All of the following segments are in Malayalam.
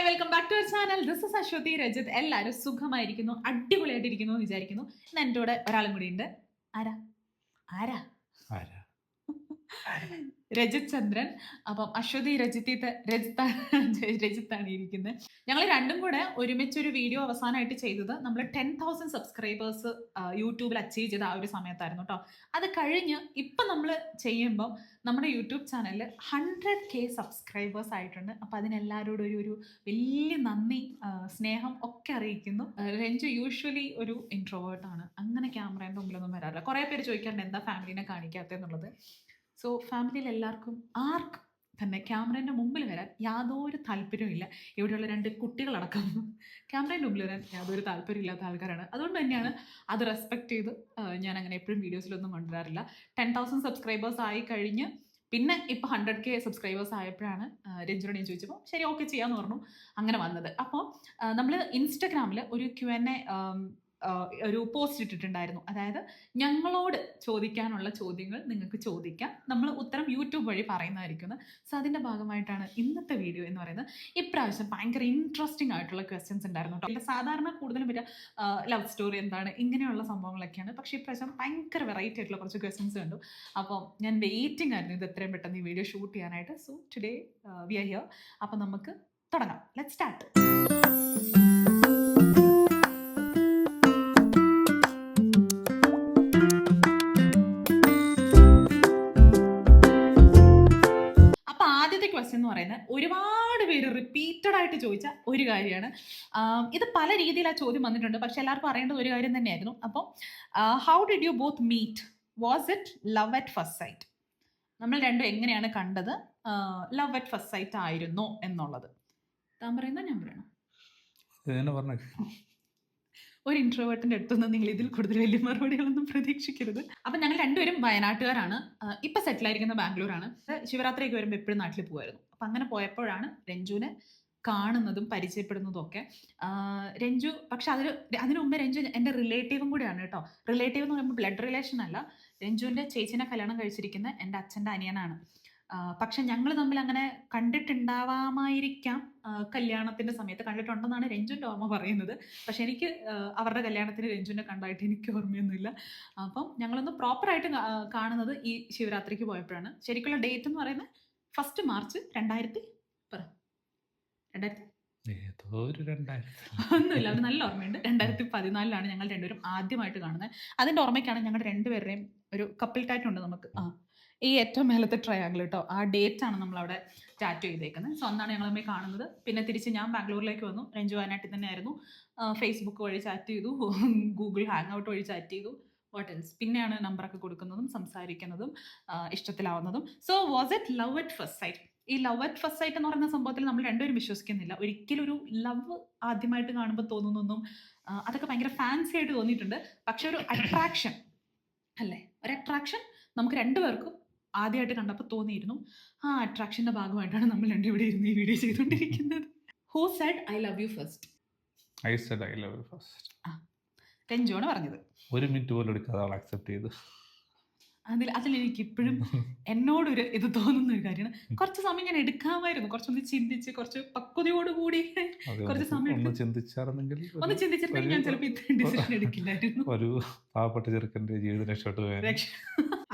Hi welcome back to our channel. This is Aswathy Rajith. എല്ലാവരും സുഖമായിരിക്കുന്നു, അടിപൊളിയായിട്ടിരിക്കുന്നു എന്ന് വിചാരിക്കുന്നു. ഇന്ന് എൻ്റെ കൂടെ ഒരാളും കൂടി ഉണ്ട്. ആരാ ആരാ ആരാ? രജിത് ചന്ദ്രൻ. അപ്പം അശ്വതി രജിത്താണ് ഇരിക്കുന്നത്. ഞങ്ങൾ രണ്ടും കൂടെ ഒരുമിച്ചൊരു വീഡിയോ അവസാനമായിട്ട് ചെയ്തത് നമ്മൾ 10,000 സബ്സ്ക്രൈബേഴ്സ് യൂട്യൂബിൽ അച്ചീവ് ചെയ്ത ആ ഒരു സമയത്തായിരുന്നു കേട്ടോ. അത് കഴിഞ്ഞ് ഇപ്പം നമ്മൾ ചെയ്യുമ്പോൾ നമ്മുടെ യൂട്യൂബ് ചാനലിൽ 100K സബ്സ്ക്രൈബേഴ്സ് ആയിട്ടുണ്ട്. അപ്പം അതിനെല്ലാവരോടും ഒരു വലിയ നന്ദി, സ്നേഹം ഒക്കെ അറിയിക്കുന്നു. രഞ്ജു യൂഷ്വലി ഒരു ഇൻട്രോവേർട്ടാണ്, അങ്ങനെ ക്യാമറേൻ്റെ മുമ്പിലൊന്നും വരാറില്ല. കുറേ പേര് ചോദിക്കാറുണ്ട് എന്താ ഫാമിലിനെ കാണിക്കാത്തതെന്നുള്ളത്. സോ ഫാമിലിയിൽ ആർക്കും തന്നെ ക്യാമറേൻ്റെ മുമ്പിൽ വരാൻ യാതൊരു താല്പര്യമില്ല. ഇവിടെയുള്ള 2 കുട്ടികളടക്കം ക്യാമറേൻ്റെ മുമ്പിൽ വരാൻ യാതൊരു താല്പര്യമില്ലാത്ത ആൾക്കാരാണ്. അതുകൊണ്ട് തന്നെയാണ് അത് റെസ്പെക്റ്റ് ചെയ്ത് ഞാൻ അങ്ങനെ എപ്പോഴും വീഡിയോസിലൊന്നും കൊണ്ടുവരാറില്ല. 10,000 സബ്സ്ക്രൈബേഴ്സ് ആയി കഴിഞ്ഞ് പിന്നെ ഇപ്പോൾ 100K സബ്സ്ക്രൈബേഴ്സ് ആയപ്പോഴാണ് രഞ്ജുനോട് ഞാൻ ചോദിച്ചപ്പോൾ ശരി ഓക്കെ ചെയ്യാമെന്ന് പറഞ്ഞു, അങ്ങനെ വന്നത്. അപ്പോൾ നമ്മൾ ഇൻസ്റ്റഗ്രാമിൽ ഒരു Q&A ഒരു പോസ്റ്റ് ഇട്ടിട്ടുണ്ടായിരുന്നു. അതായത് ഞങ്ങളോട് ചോദിക്കാനുള്ള ചോദ്യങ്ങൾ നിങ്ങൾക്ക് ചോദിക്കാം, നമ്മൾ ഉത്തരം യൂട്യൂബ് വഴി പറയുന്നതായിരിക്കും. സോ അതിൻ്റെ ഭാഗമായിട്ടാണ് ഇന്നത്തെ വീഡിയോ എന്ന് പറയുന്നത്. ഇപ്രാവശ്യം ഭയങ്കര ഇൻട്രസ്റ്റിംഗ് ആയിട്ടുള്ള ക്വസ്റ്റ്യൻസ് ഉണ്ടായിരുന്നു കേട്ടോ. സാധാരണ കൂടുതലും പറ്റുക ലവ് സ്റ്റോറി എന്താണ് ഇങ്ങനെയുള്ള സംഭവങ്ങളൊക്കെയാണ്. പക്ഷേ ഇപ്രാവശ്യം ഭയങ്കര വെറൈറ്റി ആയിട്ടുള്ള കുറച്ച് ക്വസ്റ്റ്യൻസ് കണ്ടു. അപ്പോൾ ഞാൻ വെയിറ്റിംഗ് ആയിരുന്നു ഇത് എത്രയും പെട്ടെന്ന് ഈ വീഡിയോ ഷൂട്ട് ചെയ്യാനായിട്ട്. So today we are here. അപ്പോൾ നമുക്ക് തുടങ്ങാം. Let's start. ക്വസ്റ്റ്യൻ എന്ന് പറയുന്നത് ഒരുപാട് പേര് റിപ്പീറ്റഡ് ആയിട്ട് ചോദിച്ച ഒരു കാര്യമാണ്. ഇത് പല രീതിയിൽ ആ ചോദ്യം വന്നിട്ടുണ്ട്, പക്ഷെ എല്ലാവർക്കും അറിയേണ്ടത് ഒരു കാര്യം തന്നെയായിരുന്നു. അപ്പം how did you both meet? Was it love at first sight? നമ്മൾ രണ്ടും എങ്ങനെയാണ് കണ്ടത്? ലവ് അറ്റ് ഫസ്റ്റ് സൈറ്റ് ആയിരുന്നോ എന്നുള്ളത് താൻ പറയുന്ന ഞാൻ പറയണം. ഒരു ഇൻട്രോവേർട്ടിന്റെ അടുത്തുനിന്ന് നിങ്ങൾ ഇതിൽ കൂടുതൽ വലിയ മറുപടികളൊന്നും പ്രതീക്ഷിക്കരുത്. അപ്പം ഞങ്ങൾ രണ്ടുപേരും വയനാട്ടുകാരാണ്. ഇപ്പം സെറ്റിലായിരിക്കുന്ന ബാംഗ്ലൂരാണ്. ശിവരാത്രിയൊക്കെ വരുമ്പോൾ എപ്പോഴും നാട്ടിൽ പോകുമായിരുന്നു. അപ്പം അങ്ങനെ പോയപ്പോഴാണ് രഞ്ജുവിനെ കാണുന്നതും പരിചയപ്പെടുന്നതും ഒക്കെ. രഞ്ജു പക്ഷെ അതിനു മുമ്പ് രഞ്ജു എൻ്റെ റിലേറ്റീവും കൂടിയാണ് കേട്ടോ. റിലേറ്റീവ് എന്ന് പറയുമ്പോൾ ബ്ലഡ് റിലേഷൻ അല്ല. രഞ്ജുവിൻ്റെ ചേച്ചിനെ കല്യാണം കഴിച്ചിരിക്കുന്ന എൻ്റെ അച്ഛൻ്റെ അനിയനാണ്. പക്ഷെ ഞങ്ങൾ തമ്മിൽ അങ്ങനെ കണ്ടിട്ടുണ്ടാവാമായിരിക്കാം. കല്യാണത്തിന്റെ സമയത്ത് കണ്ടിട്ടുണ്ടെന്നാണ് രഞ്ജുൻ്റെ ഓർമ്മ പറയുന്നത്. പക്ഷെ എനിക്ക് അവരുടെ കല്യാണത്തിന് രഞ്ജുവിനെ കണ്ടായിട്ട് എനിക്ക് ഓർമ്മയൊന്നുമില്ല. അപ്പം ഞങ്ങളൊന്ന് പ്രോപ്പറായിട്ട് കാണുന്നത് ഈ ശിവരാത്രിക്ക് പോയപ്പോഴാണ്. ശരിക്കുള്ള ഡേറ്റ് എന്ന് പറയുന്നത് 1 മാർച്ച് 2000 ഒന്നുമില്ല, അത് നല്ല ഓർമ്മയുണ്ട്. 2014 ഞങ്ങൾ രണ്ടുപേരും ആദ്യമായിട്ട് കാണുന്നത്. അതിൻ്റെ ഓർമ്മയ്ക്കാണ് ഞങ്ങൾ രണ്ടുപേരുടെയും ഒരു കപ്പിൾ ടാറ്റു ഉണ്ട് നമുക്ക്. ഈ ഏറ്റവും മേലത്തെ ട്രയാങ്കിൾ കേട്ടോ, ആ ഡേറ്റ് ആണ് നമ്മളവിടെ ടാറ്റു ചെയ്തേക്കുന്നത്. സോ അന്നാണ് ഞങ്ങൾ തമ്മിൽ കാണുന്നത്. പിന്നെ തിരിച്ച് ഞാൻ ബാംഗ്ലൂരിലേക്ക് വന്നു. രഞ്ജു വയനാട്ടിൽ തന്നെയായിരുന്നു. ഫേസ്ബുക്ക് വഴി ചാറ്റ് ചെയ്തു, ഗൂഗിൾ ഹാങ് ഔട്ട് വഴി ചാറ്റ് ചെയ്തു. What else? പിന്നെയാണ് നമ്പറൊക്കെ കൊടുക്കുന്നതും സംസാരിക്കുന്നതും ഇഷ്ടത്തിലാവുന്നതും. So was it love at first sight? ഈ ലവ് അറ്റ് ഫസ്റ്റ് സൈറ്റ് എന്ന് പറയുന്ന സംഭവത്തിൽ നമ്മൾ രണ്ടുപേരും വിശ്വസിക്കുന്നില്ല. ഒരിക്കലും ഒരു ലവ് ആദ്യമായിട്ട് കാണുമ്പോൾ തോന്നുന്നൊന്നും അതൊക്കെ ഭയങ്കര ഫാൻസി ആയിട്ട് തോന്നിയിട്ടുണ്ട്. പക്ഷെ ഒരു അട്രാക്ഷൻ അല്ലേ, ഒരു അട്രാക്ഷൻ നമുക്ക് രണ്ടുപേർക്കും ആദ്യമായിട്ട് കണ്ടപ്പോൾ തോന്നിയിരുന്നു. ആ അട്രാക്ഷന്റെ ഭാഗമായിട്ടാണ് നമ്മൾ രണ്ടും ഇവിടെ ഇരുന്ന് ഈ വീഡിയോ ചെയ്തുകൊണ്ടിരിക്കുന്നത്. Who said I love you first? I said I love you first. രഞ്ജുവാണ് പറഞ്ഞത്. 1 മിനിറ്റ് പോലും എടുക്കാതെ അവൾ അക്സെപ്റ്റ് ചെയ്തു. അതിലെനിക്ക് ഇപ്പോഴും എന്നോടൊരു ഇത് തോന്നുന്ന ഒരു കാര്യമാണ്. കുറച്ച് സമയം ഞാൻ എടുക്കാമായിരുന്നു, കുറച്ചൊന്ന് ചിന്തിച്ച്, കുറച്ച് പക്വതയോടുകൂടി കുറച്ച് സമയം ഒന്ന് ചിന്തിച്ചിരുന്നെങ്കിൽ ഞാൻ ചിലപ്പോൾ ഇത്രയും ഡിസിഷൻ എടുക്കില്ലായിരുന്നു. ഒരു പാവപ്പെട്ട ചെറുക്കൻ്റെ ജീവിതം രക്ഷപ്പെട്ടു.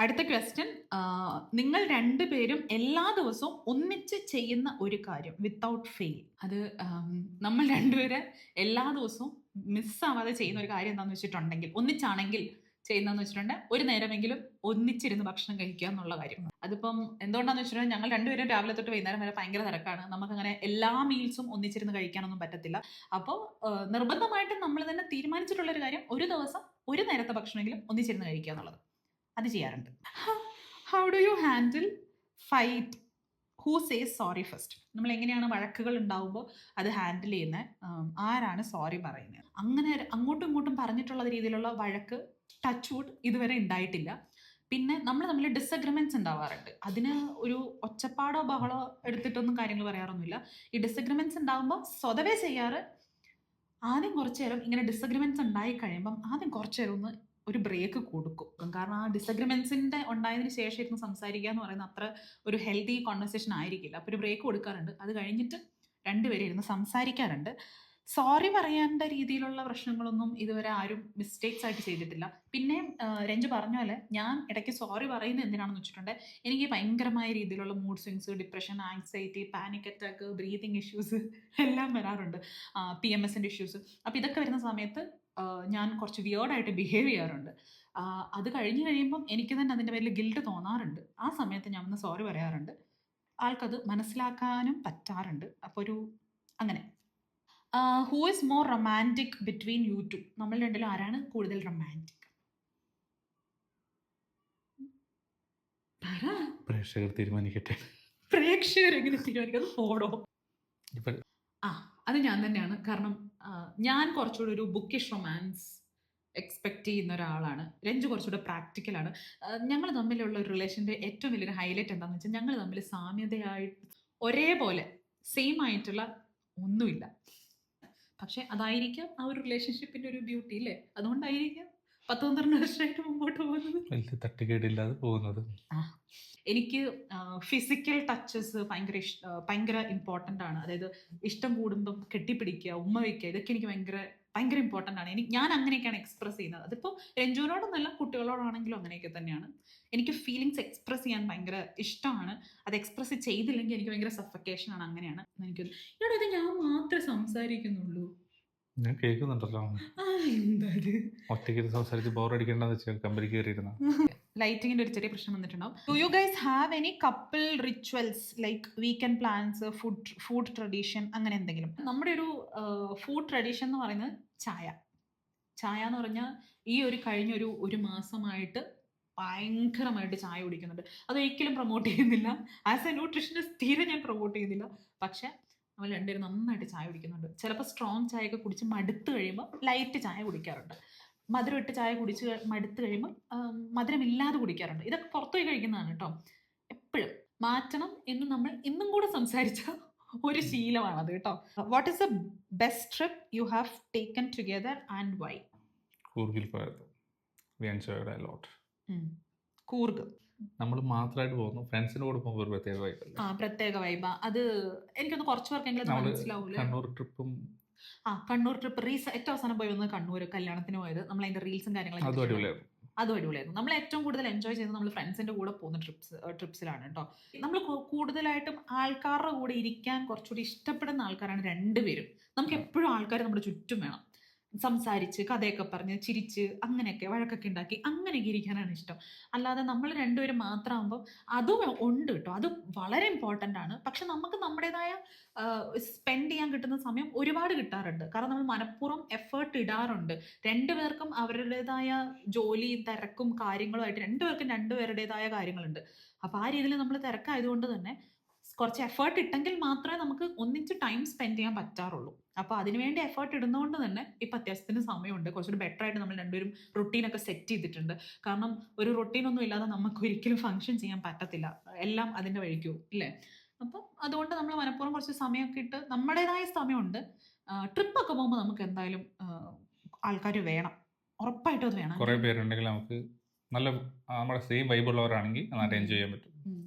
അടുത്ത ക്വസ്റ്റ്യൻ, നിങ്ങൾ രണ്ടുപേരും എല്ലാ ദിവസവും ഒന്നിച്ച് ചെയ്യുന്ന ഒരു കാര്യം വിത്തൗട്ട് ഫെയിൽ. അത് നമ്മൾ രണ്ടുപേരെ എല്ലാ ദിവസവും മിസ്സാവാതെ ചെയ്യുന്ന ഒരു കാര്യം എന്താണെന്ന് വെച്ചിട്ടുണ്ടെങ്കിൽ, ഒന്നിച്ചാണെങ്കിൽ ചെയ്യുന്നതെന്ന് വെച്ചിട്ടുണ്ടെങ്കിൽ ഒരു നേരമെങ്കിലും ഒന്നിച്ചിരുന്ന് ഭക്ഷണം കഴിക്കുക എന്നുള്ള കാര്യം. അതിപ്പം എന്തുകൊണ്ടാന്ന് വെച്ചിട്ടുണ്ടെങ്കിൽ ഞങ്ങൾ രണ്ടുപേരും രാവിലെ തൊട്ട് വൈകുന്നേരം വരെ ഭയങ്കര തിരക്കാണ്. നമുക്കങ്ങനെ എല്ലാ മീൽസും ഒന്നിച്ചിരുന്ന് കഴിക്കാനൊന്നും പറ്റത്തില്ല. അപ്പോൾ നിർബന്ധമായിട്ടും നമ്മൾ തന്നെ തീരുമാനിച്ചിട്ടുള്ളൊരു കാര്യം ഒരു ദിവസം ഒരു നേരത്തെ ഭക്ഷണമെങ്കിലും ഒന്നിച്ചിരുന്ന് കഴിക്കുക എന്നുള്ളത്. അത് ചെയ്യാറുണ്ട്. How do you handle fight? Who says sorry first? നമ്മൾ എങ്ങനെയാണ് വഴക്കുകൾ ഉണ്ടാവുമ്പോൾ അത് ഹാൻഡിൽ ചെയ്യുന്നത്? ആരാണ് സോറി പറയുന്നത്? അങ്ങനെ അങ്ങോട്ടും ഇങ്ങോട്ടും പറഞ്ഞിട്ടുള്ള രീതിയിലുള്ള വഴക്ക് ടച്ച് വുഡ് ഇതുവരെ ഉണ്ടായിട്ടില്ല. പിന്നെ നമ്മൾ തമ്മിൽ ഡിസഗ്രിമെന്റ്സ് ഉണ്ടാവാറുണ്ട്. അതിന് ഒരു ഒച്ചപ്പാടോ ബഹളോ എടുത്തിട്ടൊന്നും കാര്യങ്ങൾ പറയാറൊന്നുമില്ല. ഈ ഡിസഗ്രിമെന്റ്സ് ഉണ്ടാകുമ്പോൾ സ്വതവേ ചെയ്യാറ് ആദ്യം കുറച്ചു നേരം ഇങ്ങനെ ഡിസഗ്രിമെന്റ്സ് ഉണ്ടായി കഴിയുമ്പം ആദ്യം കുറച്ചു നേരം ഒന്ന് ഒരു ബ്രേക്ക് കൊടുക്കും. കാരണം ആ ഡിസഗ്രിമെന്റ്സിന്റെ ഉണ്ടായതിനു ശേഷം ഇരുന്ന് സംസാരിക്കുക എന്ന് പറയുന്നത് അത്ര ഒരു ഹെൽത്തി കോൺവെർസേഷൻ ആയിരിക്കില്ല. അപ്പോൾ ഒരു ബ്രേക്ക് കൊടുക്കാറുണ്ട്. അത് കഴിഞ്ഞിട്ട് രണ്ടുപേരും ഇരുന്ന് സംസാരിക്കാറുണ്ട്. സോറി പറയേണ്ട രീതിയിലുള്ള പ്രശ്നങ്ങളൊന്നും ഇതുവരെ ആരും മിസ്റ്റേക്സ് ആയിട്ട് ചെയ്തിട്ടില്ല. പിന്നെ രഞ്ജു പറഞ്ഞ പോലെ ഞാൻ ഇടയ്ക്ക് സോറി പറയുന്നത് എന്തിനാണെന്ന് വെച്ചിട്ടുണ്ടെങ്കിൽ എനിക്ക് ഭയങ്കരമായ രീതിയിലുള്ള mood swings, depression, anxiety, panic attack, breathing issues എല്ലാം വരാറുണ്ട്. PMSൻ്റെ ഇഷ്യൂസ്. അപ്പോൾ ഇതൊക്കെ വരുന്ന സമയത്ത് ഞാൻ കുറച്ച് വിയേർഡായിട്ട് ബിഹേവ് ചെയ്യാറുണ്ട്. അത് കഴിഞ്ഞ് കഴിയുമ്പം എനിക്ക് തന്നെ അതിൻ്റെ പേരിൽ ഗിൽട്ട് തോന്നാറുണ്ട്. ആ സമയത്ത് ഞാൻ ഒന്ന് സോറി പറയാറുണ്ട്. ആൾക്കത് മനസ്സിലാക്കാനും പറ്റാറുണ്ട്. അപ്പോൾ ഒരു അങ്ങനെ. Who is more romantic between you two? നമ്മൾ രണ്ടിലും ആരാണ് കൂടുതൽ റൊമാൻറ്റിക്? പറ. പ്രേക്ഷകർ തീരുമാനിക്കട്ടെ. പ്രേക്ഷകർ എങ്ങനെ തീരുമാനിക്കുന്നത്? പോടോ. ഇപ്പൊ അത് ഞാൻ തന്നെയാണ്. കാരണം ഞാൻ കുറച്ചുകൂടി ഒരു ബുക്കിഷ് റൊമാൻസ് എക്സ്പെക്റ്റ് ചെയ്യുന്ന ഒരാളാണ്. രഞ്ജു കുറച്ചുകൂടെ പ്രാക്ടിക്കലാണ്. ഞങ്ങൾ തമ്മിലുള്ള ഒരു റിലേഷൻ്റെ ഏറ്റവും വലിയൊരു ഹൈലൈറ്റ് എന്താണെന്ന് വെച്ചാൽ ഞങ്ങൾ തമ്മിൽ സാമ്യതയായിട്ട് ഒരേപോലെ സെയിം ആയിട്ടുള്ള ഒന്നുമില്ല. പക്ഷെ അതായിരിക്കാം ആ ഒരു റിലേഷൻഷിപ്പിൻ്റെ ഒരു ബ്യൂട്ടി അല്ലേ? അതുകൊണ്ടായിരിക്കാം 10-12 വർഷമായിട്ട് മുമ്പോട്ട് പോകുന്നത്. വലിയ തട്ടുകേടില്ലാതെ പോകുന്നത്. എനിക്ക് ഫിസിക്കൽ ടച്ചസ് ഭയങ്കര ഇമ്പോർട്ടൻ്റ് ആണ്. അതായത് ഇഷ്ടം കൂടുമ്പം കെട്ടിപ്പിടിക്കുക, ഉമ്മ വയ്ക്കുക, ഇതൊക്കെ എനിക്ക് ഭയങ്കര ഇമ്പോർട്ടൻ്റ് ആണ്. ഞാൻ അങ്ങനെയൊക്കെയാണ് എക്സ്പ്രസ് ചെയ്യുന്നത്. അതിപ്പോൾ രഞ്ജുവിനോടൊന്നല്ല, കുട്ടികളോടാണെങ്കിലും അങ്ങനെയൊക്കെ തന്നെയാണ്. എനിക്ക് ഫീലിങ്സ് എക്സ്പ്രസ് ചെയ്യാൻ ഭയങ്കര ഇഷ്ടമാണ്. അത് എക്സ്പ്രസ് ചെയ്തില്ലെങ്കിൽ എനിക്ക് ഭയങ്കര സഫക്കേഷനാണ്. അങ്ങനെയാണ് എനിക്ക്. ഇവിടെ ഇത് ഞാൻ മാത്രമേ സംസാരിക്കുന്നുള്ളൂ. ഞാൻ കേൾക്കുന്നുണ്ടല്ലോ. എന്താ ഒറ്റയ്ക്ക് സംസാരിച്ച് ബോറടിക്കേണ്ടെന്ന് വെച്ചാൽ കമ്പനി കയറിയിരുന്ന ലൈറ്റിങ്ങിൻ്റെ ഒരു ചെറിയ പ്രശ്നം വന്നിട്ടുണ്ടാവും. Do you guys have any couple rituals like weekend plans, food tradition, അങ്ങനെ എന്തെങ്കിലും? നമ്മുടെ ഒരു ഫുഡ് ട്രഡീഷൻ എന്ന് പറയുന്നത് ചായ എന്ന് പറഞ്ഞാൽ ഈ കഴിഞ്ഞ ഒരു മാസമായിട്ട് ഭയങ്കരമായിട്ട് ചായ കുടിക്കുന്നുണ്ട്. അതൊരിക്കലും പ്രൊമോട്ട് ചെയ്യുന്നില്ല. ആസ് എ ന്യൂട്രീഷനിസ്റ്റ് തീരെ ഞാൻ പ്രൊമോട്ട് ചെയ്യുന്നില്ല. പക്ഷെ നമ്മൾ രണ്ടുപേരും നന്നായിട്ട് ചായ കുടിക്കുന്നുണ്ട്. ചിലപ്പോൾ സ്ട്രോങ് ചായയൊക്കെ കുടിച്ച് മടുത്ത് കഴിയുമ്പോൾ ലൈറ്റ് ചായ കുടിക്കാറുണ്ട്. മധുരം ഇട്ട് ചായ കുടിച്ച് മടുത്ത് കഴിയുമ്പോൾ മധുരമില്ലാതെ കുടിക്കാറുണ്ട്. ഇതൊക്കെ പുറത്തുപോയി കഴിക്കുന്നതാണ് കേട്ടോ. എപ്പോഴും മാറ്റണം എന്ന് നമ്മൾ ഇന്നും കൂടെ സംസാരിച്ച ഒരു ശീലമാണത് കേട്ടോ. What is the best trip you have taken together and why? കൂർഗിൽ പോയത്. We enjoyed a lot. Coorg നമ്മൾ മാത്രമായിട്ട് പോകുന്നു. ഫ്രണ്ട്സിന്റെ കൂടെ പോകുമ്പോൾ ഒരു പ്രത്യേക വൈബ്. പ്രത്യേക വൈബാ. അത് എനിക്കൊന്ന് കുറച്ച് പേർക്കെങ്കിലും മനസ്സിലാവൂല. കണ്ണൂർ ട്രിപ്പും കണ്ണൂർ ട്രിപ്പ് ഏറ്റവും അവസാനം പോയി വന്നത് കണ്ണൂർ കല്യാണത്തിന് പോയത്. നമ്മൾ അതിന്റെ റീൽസും കാര്യങ്ങളൊക്കെ അതും അടിപൊളിയായിരുന്നു. നമ്മൾ ഏറ്റവും കൂടുതൽ എൻജോയ് ചെയ്തത് നമ്മൾ ഫ്രണ്ട്സിന്റെ കൂടെ പോകുന്ന ട്രിപ്സിലാണ് കേട്ടോ. നമ്മൾ കൂടുതലായിട്ടും ആൾക്കാരുടെ കൂടെ ഇരിക്കാൻ കുറച്ചുകൂടി ഇഷ്ടപ്പെടുന്ന ആൾക്കാരാണ് രണ്ടുപേരും. നമുക്ക് എപ്പോഴും ആൾക്കാർ നമ്മുടെ ചുറ്റും വേണം. സംസാരിച്ച് കഥയൊക്കെ പറഞ്ഞ് ചിരിച്ച് അങ്ങനെയൊക്കെ വഴക്കൊക്കെ ഉണ്ടാക്കി അങ്ങനെയൊക്കെ ഇരിക്കാനാണ് ഇഷ്ടം. അല്ലാതെ നമ്മൾ രണ്ടുപേരും മാത്രമാകുമ്പോൾ അതും ഉണ്ട് കേട്ടോ. അത് വളരെ ഇമ്പോർട്ടൻ്റ് ആണ്. പക്ഷെ നമുക്ക് നമ്മുടേതായ സ്പെൻഡ് ചെയ്യാൻ കിട്ടുന്ന സമയം ഒരുപാട് കിട്ടാറുണ്ട്. കാരണം നമ്മൾ മനഃപൂർവ്വം എഫേർട്ട് ഇടാറുണ്ട്. രണ്ടുപേർക്കും അവരുടേതായ ജോലി തിരക്കും കാര്യങ്ങളുമായിട്ട് രണ്ടുപേരുടേതായ കാര്യങ്ങളുണ്ട്. അപ്പോൾ ആ രീതിയിൽ നമ്മൾ തിരക്കായതുകൊണ്ട് തന്നെ കുറച്ച് എഫേർട്ട് ഇട്ടെങ്കിൽ മാത്രമേ നമുക്ക് ഒന്നിച്ച് ടൈം സ്പെൻഡ് ചെയ്യാൻ പറ്റാറുള്ളൂ. അപ്പോൾ അതിനുവേണ്ടി എഫേർട്ട് ഇടുന്നതുകൊണ്ട് തന്നെ ഇപ്പം അത്യാവശ്യത്തിന് സമയമുണ്ട്. കുറച്ചുകൂടി ബെറ്റർ ആയിട്ട് നമ്മൾ രണ്ടുപേരും റൊട്ടീനൊക്കെ സെറ്റ് ചെയ്തിട്ടുണ്ട്. കാരണം ഒരു റൊട്ടീനൊന്നും ഇല്ലാതെ നമുക്ക് ഒരിക്കലും ഫങ്ഷൻ ചെയ്യാൻ പറ്റത്തില്ല. എല്ലാം അതിൻ്റെ വഴിക്കൂ ഇല്ലേ? അപ്പം അതുകൊണ്ട് നമ്മൾ മനഃപൂർവ്വം കുറച്ച് സമയമൊക്കെ ഇട്ട് നമ്മുടേതായ സമയമുണ്ട്. ട്രിപ്പൊക്കെ പോകുമ്പോൾ നമുക്ക് എന്തായാലും ആൾക്കാർ വേണം, ഉറപ്പായിട്ടും അത് വേണം. കുറേ പേരുണ്ടെങ്കിൽ നമുക്ക് നല്ല നമ്മുടെ സെയിം വൈബുള്ളവരാണെങ്കിൽ നന്നായിട്ട് എൻജോയ് ചെയ്യാൻ പറ്റും.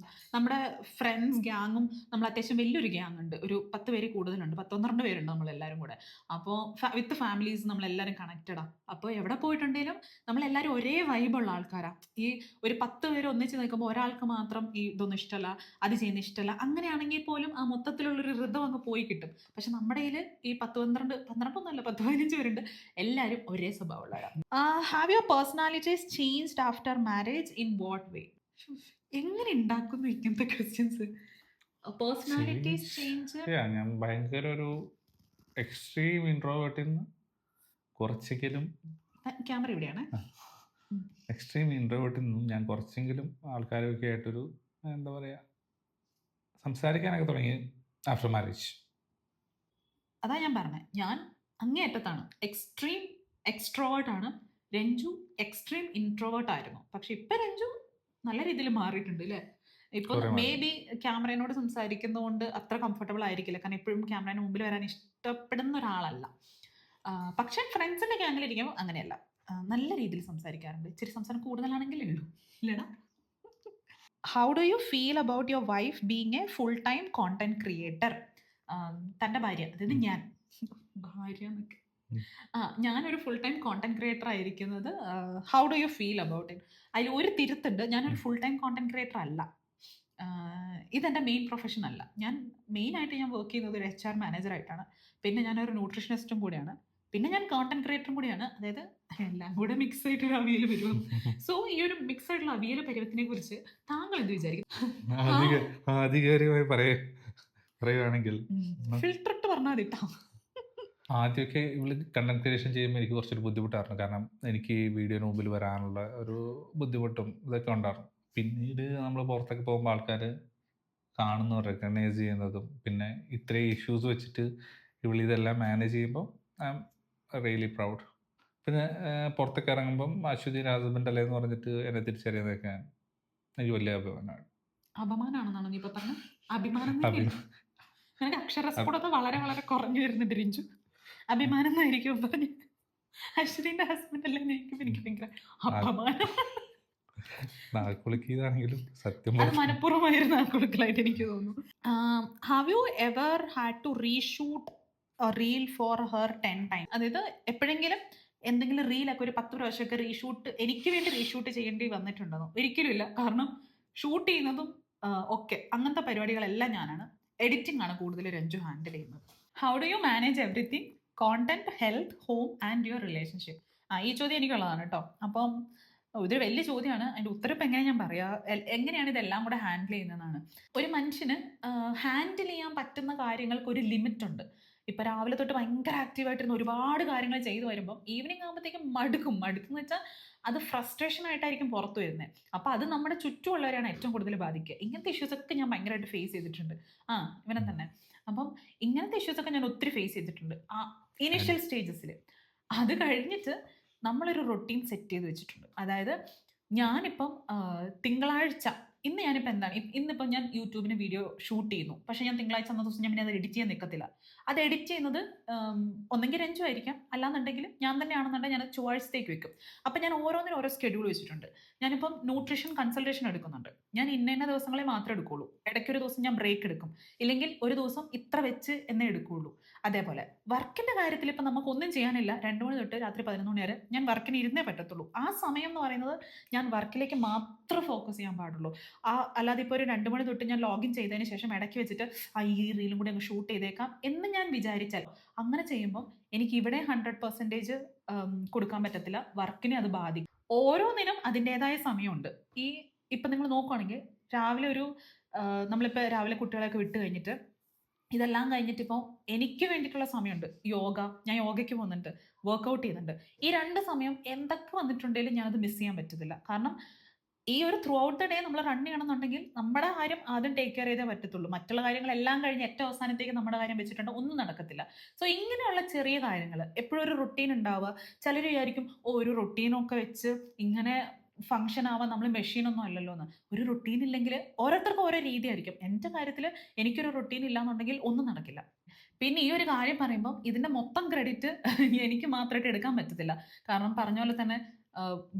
നമ്മുടെ ഫ്രണ്ട്സ് ഗ്യാങ്ങും നമ്മൾ അത്യാവശ്യം വലിയൊരു ഗ്യാങ് ഉണ്ട്. ഒരു 10 പേര് കൂടുതലുണ്ട്. 10-12 പേരുണ്ട് നമ്മളെല്ലാവരും കൂടെ. അപ്പോൾ വിത്ത് ഫാമിലീസ് നമ്മളെല്ലാവരും കണക്റ്റഡാണ്. അപ്പോൾ എവിടെ പോയിട്ടുണ്ടെങ്കിലും നമ്മളെല്ലാവരും ഒരേ വൈബുള്ള ആൾക്കാരാണ്. ഈ ഒരു 10 പേര് ഒന്നിച്ച് നിൽക്കുമ്പോൾ ഒരാൾക്ക് മാത്രം ഇതൊന്നും ഇഷ്ടമല്ല, അത് ചെയ്യുന്ന ഇഷ്ടമല്ല, അങ്ങനെയാണെങ്കിൽ പോലും ആ മൊത്തത്തിലുള്ളൊരു ഋതം അങ്ങ് പോയി കിട്ടും. പക്ഷെ നമ്മുടെ കയ്യിൽ ഈ 12-12 10-15 പേരുണ്ട്. എല്ലാവരും ഒരേ സ്വഭാവമുള്ളവരാണ്. Have your personalities changed after marriage? In what way? എങ്ങനെ ഉണ്ടാക്കുന്നു ഇങ്ങനത്തെ ക്വസ്റ്റ്യൻസ്? Personalities change. ഞാൻ ഭയങ്കര ഒരു എക്സ്ട്രീം ഇൻട്രോവേർട്ടിൽ നിന്ന് കുറച്ചെങ്കിലും ക്യാമറ ഇവിടെയാണ്. എക്സ്ട്രീം ഇൻട്രോവേർട്ടിൽ നിന്നും ഞാൻ കുറച്ചെങ്കിലും ആൾക്കാരൊക്കെ ആയിട്ടൊരു എന്താ പറയുക സംസാരിക്കാനൊക്കെ തുടങ്ങി ആഫ്റ്റർ മാരേജ്. അതാ ഞാൻ പറഞ്ഞത്. ഞാൻ അങ്ങേയറ്റത്താണ് എക്സ്ട്രീം എക്സ്ട്രോവേർട്ട് ആണ്. രഞ്ജു എക്സ്ട്രീം ഇൻട്രോവേർട്ട് ആയിരുന്നു. പക്ഷെ ഇപ്പം രഞ്ജു നല്ല രീതിയിൽ മാറിയിട്ടുണ്ട് അല്ലേ? ഇപ്പൊ മേ ബി ക്യാമറയോട് സംസാരിക്കുന്നതുകൊണ്ട് അത്ര കംഫർട്ടബിൾ ആയിരിക്കില്ല. കാരണം എപ്പോഴും ക്യാമറയുടെ മുമ്പിൽ വരാൻ ഇഷ്ടപ്പെടുന്ന ഒരാളല്ല. പക്ഷെ ഫ്രണ്ട്സിന്റെ ഗ്യാങ്ങിലിരിക്കുമ്പോൾ അങ്ങനെയല്ല, നല്ല രീതിയിൽ സംസാരിക്കാറുണ്ട്. ഇച്ചിരി സംസാരം കൂടുതലാണെങ്കിലേ ഉള്ളൂ ഇല്ലടാ. How do you feel about your wife being A full time content creator? തൻ്റെ ഭാര്യ, അതായത് ഉം. ഞാൻ ഭാര്യ എന്നൊക്കെ ഉം. ഞാനൊരു ഫുൾ ടൈം കോണ്ടന്റ് ക്രിയേറ്റർ ആയിരിക്കുന്നത്. How do you feel about it? അതിൽ ഒരു തിരുത്തുണ്ട്, ഞാനൊരു ഉം. ഫുൾ ടൈം കോണ്ടന്റ് ക്രിയേറ്റർ അല്ല. ഇതെൻ്റെ മെയിൻ പ്രൊഫഷൻ അല്ല. ഞാൻ മെയിനായിട്ട് ഞാൻ വർക്ക് ചെയ്യുന്നത് ഒരു HR മാനേജറായിട്ടാണ്. പിന്നെ ഞാനൊരു ന്യൂട്രീഷനിസ്റ്റും കൂടിയാണ്. പിന്നെ ഞാൻ കോണ്ടന്റ് ക്രിയേറ്ററും കൂടിയാണ്. അതായത് എല്ലാം കൂടെ മിക്സ് ആയിട്ടൊരു അവിയൽ പരുവം. സോ ഈ ഒരു മിക്സ് ആയിട്ടുള്ള അവിയൽ പരുവത്തിനെ കുറിച്ച് താങ്കൾ എന്ത് വിചാരിക്കും? ആധിക ആധികാരികമായി പറയുവാണെങ്കിൽ ഫിൽട്ടർ ഇട്ട് പറഞ്ഞാൽ മതി ട്ടോ. ആദ്യമൊക്കെ ഇവള് കണ്ടന്റ് ക്രിയേഷൻ ചെയ്യുമ്പോൾ എനിക്ക് കുറച്ചൊരു ബുദ്ധിമുട്ടായിരുന്നു. കാരണം എനിക്ക് ഈ വീഡിയോന് മുമ്പിൽ വരാനുള്ള ഒരു ബുദ്ധിമുട്ടും ഇതൊക്കെ ഉണ്ടായിരുന്നു. പിന്നീട് നമ്മൾ പുറത്തൊക്കെ പോകുമ്പോൾ ആൾക്കാർ കാണുന്നതും റെക്കഗ്നൈസ് ചെയ്യുന്നതും പിന്നെ ഇത്രയും ഇഷ്യൂസ് വെച്ചിട്ട് ഇവളിതെല്ലാം മാനേജ് ചെയ്യുമ്പോൾ ഐ ആം റിയലി പ്രൗഡ്. പിന്നെ പുറത്തൊക്കെ ഇറങ്ങുമ്പം അശ്വതിയുടെ ഹസ്ബൻഡ് അല്ലേ എന്ന് പറഞ്ഞിട്ട് എന്നെ തിരിച്ചറിയുന്നതൊക്കെ എനിക്ക് വലിയ അഭിമാനമാണ്. അപമാനാണെന്നാണോ നീ ഇപ്പൊ പറഞ്ഞത്? അഭിമാനം തന്നെ. അഭി നിനക്ക് അക്ഷരസ്ഫുടത വളരെ വളരെ കുറഞ്ഞു വരുന്നുണ്ട് രഞ്ജു. അഭിമാനം എന്നായിരിക്കും പറഞ്ഞു. അശ്വതിന്റെ ഹസ്ബൻഡ് അല്ലേ എനിക്ക് ഭയങ്കര അപമാനം. നാക്കുളിക്കിയതാണെങ്കിലും സത്യം അത് മനഃപൂർവ്വമായിരുന്നു ആ കൊടുക്കലായിട്ട് എനിക്ക് തോന്നുന്നു. Have you ever had to reshoot reel for her 10 time? അതായത് എപ്പോഴെങ്കിലും എന്തെങ്കിലും റീലൊക്കെ ഒരു 10 പ്രാവശ്യമൊക്കെ റീഷൂട്ട് എനിക്ക് വേണ്ടി റീഷൂട്ട് ചെയ്യേണ്ടി വന്നിട്ടുണ്ടോ? ഒരിക്കലും ഇല്ല. കാരണം ഷൂട്ട് ചെയ്യുന്നതും ഒക്കെ അങ്ങനത്തെ പരിപാടികളെല്ലാം ഞാനാണ്. എഡിറ്റിംഗ് ആണ് കൂടുതൽ രഞ്ജു ഹാൻഡിൽ ചെയ്യുന്നത്. How do you manage everything? Content, health, home and your relationship. ഈ ചോദ്യം എനിക്കുള്ളതാണ് കേട്ടോ. അപ്പം ഇതൊരു വലിയ ചോദ്യമാണ്. അതിൻ്റെ ഉത്തരം ഇപ്പം എങ്ങനെ ഞാൻ പറയാം, എങ്ങനെയാണ് ഇതെല്ലാം കൂടെ ഹാൻഡിൽ ചെയ്യുന്നതെന്നാണ്. ഒരു മനുഷ്യന് ഹാൻഡിൽ ചെയ്യാൻ പറ്റുന്ന കാര്യങ്ങൾക്ക് ഒരു ലിമിറ്റ് ഉണ്ട്. ഇപ്പം രാവിലെ തൊട്ട് ഭയങ്കര ആക്റ്റീവായിട്ടിരുന്ന് ഒരുപാട് കാര്യങ്ങൾ ചെയ്തു വരുമ്പം ഈവനിങ് ആകുമ്പോഴത്തേക്കും മടുക്കും വെച്ചാൽ അത് ഫ്രസ്ട്രേഷൻ ആയിട്ടായിരിക്കും പുറത്തു വരുന്നത്. അപ്പോൾ അത് നമ്മുടെ ചുറ്റുമുള്ളവരെയാണ് ഏറ്റവും കൂടുതൽ ബാധിക്കുക. ഇങ്ങനത്തെ ഇഷ്യൂസ് ഒക്കെ ഞാൻ ഭയങ്കരമായിട്ട് ഫേസ് ചെയ്തിട്ടുണ്ട്. ഇവനെ തന്നെ. അപ്പം ഇങ്ങനത്തെ ഇഷ്യൂസ് ഒക്കെ ഞാൻ ഒത്തിരി ഫേസ് ചെയ്തിട്ടുണ്ട് ഇനിഷ്യൽ സ്റ്റേജസിൽ. അത് കഴിഞ്ഞിട്ട് നമ്മളൊരു റൊട്ടീൻ സെറ്റ് ചെയ്ത് വെച്ചിട്ടുണ്ട്. അതായത് ഞാനിപ്പം തിങ്കളാഴ്ച ഞാനിപ്പോൾ എന്താണ് ഇന്നിപ്പം ഞാൻ യൂട്യൂബിന് വീഡിയോ ഷൂട്ട് ചെയ്യുന്നു. പക്ഷേ ഞാൻ തിങ്കളാഴ്ച അന്ന ദിവസം ഞാൻ പിന്നെ അത് എഡിറ്റ് ചെയ്യാൻ നിൽക്കത്തില്ല. അത് എഡിറ്റ് ചെയ്യുന്നത് ഒന്നെങ്കിൽ രഞ്ജു ആയിരിക്കാം, അല്ലാന്നുണ്ടെങ്കിൽ ഞാൻ തന്നെയാണെന്നുണ്ടെങ്കിൽ ഞാൻ ചൊവ്വാഴ്ചത്തേക്ക് വെക്കും. അപ്പം ഞാൻ ഓരോന്നിനും ഓരോ സ്കെഡ്യൂൾ വെച്ചിട്ടുണ്ട്. ഞാനിപ്പം ന്യൂട്രീഷൻ കൺസൾട്ടേഷൻ എടുക്കുന്നുണ്ട്. ഞാൻ ഇന്ന ദിവസങ്ങളെ മാത്രമേ എടുക്കുകയുള്ളൂ. ഇടയ്ക്കൊരു ദിവസം ഞാൻ ബ്രേക്ക് എടുക്കും. ഇല്ലെങ്കിൽ ഒരു ദിവസം ഇത്ര വെച്ച് എന്നേ എടുക്കുകയുള്ളൂ. അതേപോലെ വർക്കിൻ്റെ കാര്യത്തിൽ ഇപ്പം നമുക്കൊന്നും ചെയ്യാനില്ല, 2 മണി തൊട്ട് രാത്രി 11 മണി വരെ ഞാൻ വർക്കിന് ഇരുന്നേ പറ്റത്തുള്ളൂ. ആ സമയം എന്ന് പറയുന്നത് ഞാൻ വർക്കിലേക്ക് മാത്രം ഫോക്കസ് ചെയ്യാൻ പാടുള്ളൂ. അല്ലാതെ ഇപ്പോൾ ഒരു 2 മണി തൊട്ട് ഞാൻ ലോഗിൻ ചെയ്തതിന് ശേഷം ഇടയ്ക്ക് വെച്ചിട്ട് ഈ റീലും കൂടി അങ്ങ് ഷൂട്ട് ചെയ്തേക്കാം എന്ന് ഞാൻ വിചാരിച്ചാൽ അങ്ങനെ ചെയ്യുമ്പോൾ എനിക്ക് ഇവിടെ 100% കൊടുക്കാൻ പറ്റത്തില്ല. വർക്കിനെ അത് ബാധിക്കും. ഓരോന്നിനും അതിൻ്റെതായ സമയമുണ്ട്. ഇപ്പം നിങ്ങൾ നോക്കുകയാണെങ്കിൽ രാവിലെ നമ്മളിപ്പോൾ രാവിലെ കുട്ടികളെയൊക്കെ വിട്ട് കഴിഞ്ഞിട്ട് ഇതെല്ലാം കഴിഞ്ഞിട്ട് ഇപ്പോൾ എനിക്ക് വേണ്ടിയിട്ടുള്ള സമയമുണ്ട്. ഞാൻ യോഗയ്ക്ക് പോകുന്നുണ്ട്, വർക്കൗട്ട് ചെയ്യുന്നുണ്ട്. ഈ 2 സമയം എന്തൊക്കെ വന്നിട്ടുണ്ടെങ്കിലും ഞാനത് മിസ് ചെയ്യാൻ പറ്റത്തില്ല. കാരണം ഈ ഒരു ത്രൂ ഔട്ട് ദ ഡേ നമ്മൾ റൺ ചെയ്യണമെന്നുണ്ടെങ്കിൽ നമ്മുടെ കാര്യം ആദ്യം ടേക്ക് കെയർ ചെയ്തേ പറ്റത്തുള്ളൂ. മറ്റുള്ള കാര്യങ്ങളെല്ലാം കഴിഞ്ഞ് ഏറ്റവും അവസാനത്തേക്ക് നമ്മുടെ കാര്യം വെച്ചിട്ടുണ്ട് ഒന്നും നടക്കത്തില്ല. സോ ഇങ്ങനെയുള്ള ചെറിയ കാര്യങ്ങൾ എപ്പോഴും ഒരു റൊട്ടീൻ ഉണ്ടാവുക. ചിലർ വിചാരിക്കും ഒരു റൊട്ടീനൊക്കെ വെച്ച് ഇങ്ങനെ ഫംഗ്ഷൻ ആവാൻ നമ്മൾ മെഷീനൊന്നും അല്ലല്ലോ എന്ന്. ഒരു റൊട്ടീൻ ഇല്ലെങ്കിൽ ഓരോരുത്തർക്കും ഓരോ രീതിയായിരിക്കും. എൻ്റെ കാര്യത്തിൽ എനിക്കൊരു റൊട്ടീൻ ഇല്ലാന്നുണ്ടെങ്കിൽ ഒന്നും നടക്കില്ല. പിന്നെ ഈ ഒരു കാര്യം പറയുമ്പം ഇതിൻ്റെ മൊത്തം ക്രെഡിറ്റ് എനിക്ക് മാത്രമായിട്ട് എടുക്കാൻ പറ്റത്തില്ല. കാരണം പറഞ്ഞ പോലെ തന്നെ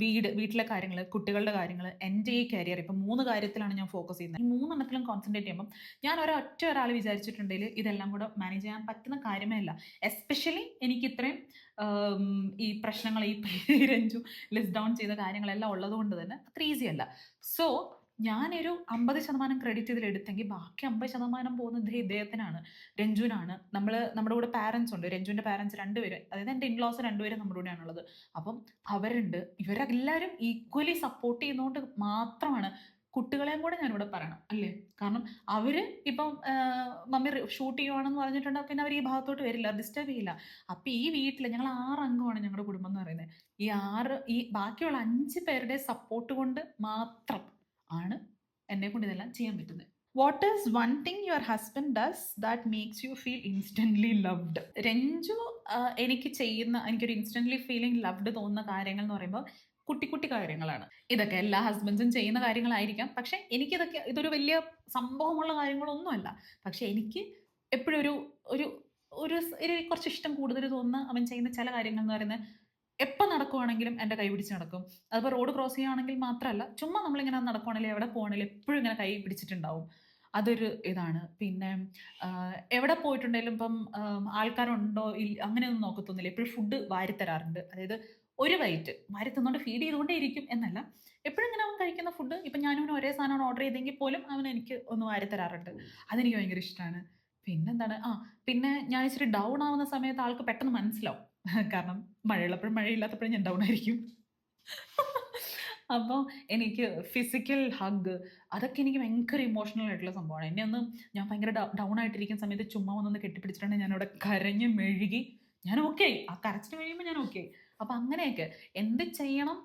വീട്ടിലെ കാര്യങ്ങൾ, കുട്ടികളുടെ കാര്യങ്ങൾ, എൻ്റെ ഈ കരിയർ ഇപ്പം 3 കാര്യത്തിലാണ് ഞാൻ ഫോക്കസ് ചെയ്യുന്നത്. ഈ 3 എണ്ണത്തിലും കോൺസെൻട്രേറ്റ് ചെയ്യുമ്പം ഞാൻ ഒരാൾ വിചാരിച്ചിട്ടുണ്ടെങ്കിൽ ഇതെല്ലാം കൂടെ മാനേജ് ചെയ്യാൻ പറ്റുന്ന കാര്യമേ അല്ല. എസ്പെഷ്യലി എനിക്ക് ഇത്രയും ഈ പ്രശ്നങ്ങൾ രഞ്ജു ലിസ്റ്റ് ഡൗൺ ചെയ്ത കാര്യങ്ങളെല്ലാം ഉള്ളത് കൊണ്ട് തന്നെ അത്ര ഈസി അല്ല. സോ ഞാനൊരു 50% ക്രെഡിറ്റ് ഇതിലെടുത്തെങ്കിൽ ബാക്കി 50% പോകുന്നത് ഇദ്ദേഹത്തിനാണ്, രഞ്ജുവിനാണ്. നമ്മുടെ കൂടെ പാരൻസ് ഉണ്ട്. രഞ്ജുവിൻ്റെ പാരൻസ് 2 പേര്, അതായത് എൻ്റെ ഇൻലോസ് 2 പേരും നമ്മുടെ കൂടെയാണുള്ളത്. അപ്പം അവരുണ്ട്. ഇവരെല്ലാവരും ഈക്വലി സപ്പോർട്ട് ചെയ്യുന്നതുകൊണ്ട് മാത്രമാണ്. കുട്ടികളെയും കൂടെ ഞാനിവിടെ പറയണം അല്ലേ? കാരണം അവർ ഇപ്പം മമ്മി ഷൂട്ട് ചെയ്യുവാണെന്ന് പറഞ്ഞിട്ടുണ്ടെങ്കിൽ പിന്നെ അവർ ഈ ഭാഗത്തോട്ട് വരില്ല, ഡിസ്റ്റർബ് ചെയ്യില്ല. അപ്പം ഈ വീട്ടിൽ ഞങ്ങൾ 6 അംഗമാണ് ഞങ്ങളുടെ കുടുംബം എന്ന് പറയുന്നത്. ഈ ബാക്കിയുള്ള 5 പേരുടെ സപ്പോർട്ട് കൊണ്ട് മാത്രം ആണ് എന്നെ കൊണ്ട് ഇതെല്ലാം ചെയ്യാൻ പറ്റുന്നത്. What is one thing your husband does that makes you feel instantly loved? Ranju എനിക്കൊരു ഇൻസ്റ്റൻ്റ്ലി ഫീലിംഗ് ലവ്ഡ് തോന്നുന്ന കാര്യങ്ങൾ എന്ന് പറയുമ്പോൾ കുട്ടി കാര്യങ്ങളാണ്. ഇതൊക്കെ എല്ലാ ഹസ്ബൻഡ്സും ചെയ്യുന്ന കാര്യങ്ങളായിരിക്കാം. പക്ഷെ ഇതൊരു വലിയ സംഭവമുള്ള കാര്യങ്ങളൊന്നുമല്ല. പക്ഷെ എനിക്ക് എപ്പോഴും ഒരു കുറച്ച് ഇഷ്ടം കൂടുതൽ തോന്നുന്ന അവൻ ചെയ്യുന്ന ചില കാര്യങ്ങൾ എന്ന് പറയുന്നത് എപ്പോൾ നടക്കുവാണെങ്കിലും എൻ്റെ കൈ പിടിച്ച് നടക്കും. അതിപ്പോൾ റോഡ് ക്രോസ് ചെയ്യുകയാണെങ്കിൽ മാത്രമല്ല, ചുമ്മാ നമ്മളിങ്ങനെ നടക്കുവാണെങ്കിലും എവിടെ പോകണമെങ്കിലും എപ്പോഴും ഇങ്ങനെ കൈ പിടിച്ചിട്ടുണ്ടാവും. അതൊരു ഇതാണ്. പിന്നെ എവിടെ പോയിട്ടുണ്ടെങ്കിലും ഇപ്പം ആൾക്കാരുണ്ടോ അങ്ങനെയൊന്നും നോക്കത്തൊന്നുമില്ല. എപ്പോഴും ഫുഡ് വാരി തരാറുണ്ട്. അതായത് ഒരു വൈറ്റ് വാരി തന്നോണ്ട് ഫീഡ് ചെയ്തുകൊണ്ടേ ഇരിക്കും എന്നല്ല. എപ്പോഴും ഇങ്ങനെ അവൻ കഴിക്കുന്ന ഫുഡ് ഇപ്പം ഞാനും അവനും ഒരേ സാധനമാണ് ഓർഡർ ചെയ്തെങ്കിൽ പോലും അവൻ എനിക്ക് ഒന്ന് വാരി തരാറുണ്ട്. അതെനിക്ക് ഭയങ്കര ഇഷ്ടമാണ്. പിന്നെന്താണ് പിന്നെ ഞാൻ ഇച്ചിരി ഡൗൺ ആവുന്ന സമയത്ത് ആൾക്ക് പെട്ടെന്ന് മനസ്സിലാവും. കാരണം മഴയുള്ളപ്പോഴും മഴയില്ലാത്തപ്പോഴും ഞാൻ ഡൗൺ ആയിരിക്കും. അപ്പോൾ എനിക്ക് ഫിസിക്കൽ ഹഗ് അതൊക്കെ എനിക്ക് ഭയങ്കര ഇമോഷണൽ ആയിട്ടുള്ള സംഭവമാണ്. ഞാൻ ഭയങ്കര ഡൗൺ ആയിട്ടിരിക്കുന്ന സമയത്ത് ചുമ്മാ വന്നൊന്ന് കെട്ടിപ്പിടിച്ചിട്ടുണ്ടെങ്കിൽ ഞാൻ അവിടെ കരഞ്ഞ് മെഴുകി ഞാൻ ഓക്കെ ആയി. ആ കരച്ചിൽ കഴിയുമ്പോൾ ഞാൻ ഓക്കെ ആയി. അപ്പം അങ്ങനെയൊക്കെ എന്ത് ചെയ്യണം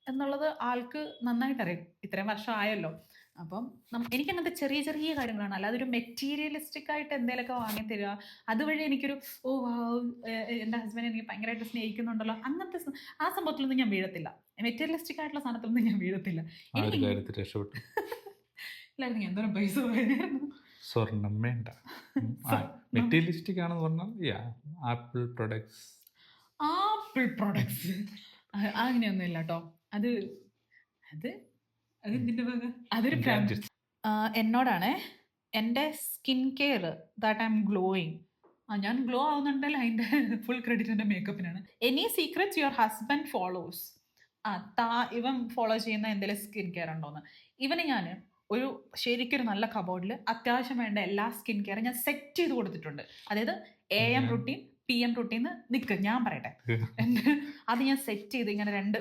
എന്നുള്ളത് ആൾക്ക് നന്നായിട്ട് അറിയാം. ഇത്രയും വർഷം ആയല്ലോ. അപ്പം എനിക്കങ്ങനത്തെ ചെറിയ ചെറിയ കാര്യങ്ങളാണ്. അല്ലാതെ ഒരു മെറ്റീരിയലിസ്റ്റിക് ആയിട്ട് എന്തെങ്കിലുമൊക്കെ വാങ്ങിത്തരിക അതുവഴി എനിക്കൊരു ഓ എൻ്റെ ഹസ്ബൻഡ് എനിക്ക് ഭയങ്കരമായിട്ട് സ്നേഹിക്കുന്നുണ്ടല്ലോ അങ്ങനത്തെ ആ സംഭവത്തിലൊന്നും ഞാൻ വീഴത്തില്ല. മെറ്റീരിയലിസ്റ്റിക് ആയിട്ടുള്ള സാധനത്തിലൊന്നും ഞാൻ വീഴത്തില്ല. ആ ഒരു എനിക്ക് കാര്യത്തിൽ രക്ഷപ്പെട്ടു. ഇല്ലായിരുന്നു എന്തോരം പൈസ പോയായിരുന്നു. സ്വർണം വേണ്ട. മെറ്റീരിയലിസ്റ്റിക് ആണെന്ന് പറഞ്ഞാൽ ആപ്പിൾ പ്രൊഡക്ട്സ്. ആപ്പിൾ പ്രൊഡക്ട്സ് അങ്ങനെയൊന്നും ഇല്ല കേട്ടോ. അത് അത് അതെന്തിന്റെ ഭാഗ അതൊരു പ്രാന്ത്. എന്നോടാണ് എൻ്റെ skin care that I am glowing. ഞാൻ ഗ്ലോ ആവുന്നുണ്ടെങ്കിൽ അതിൻ്റെ ഫുൾ ക്രെഡിറ്റ് എൻ്റെ മേക്കപ്പിനാണ്. Any secrets your husband follows. ഇവൻ ഫോളോ ചെയ്യുന്ന എന്തെങ്കിലും സ്കിൻ കെയർ ഉണ്ടോന്ന്. ഇവന് ഞാൻ ഒരു ശരിക്കൊരു നല്ല കബോർഡിൽ അത്യാവശ്യം വേണ്ട എല്ലാ സ്കിൻ കെയറും ഞാൻ സെറ്റ് ചെയ്ത് കൊടുത്തിട്ടുണ്ട്. അതായത് AM റുട്ടീൻ PM റുട്ടീൻ നിൽക്ക് ഞാൻ പറയട്ടെ. അത് ഞാൻ സെറ്റ് ചെയ്ത് ഇങ്ങനെ 2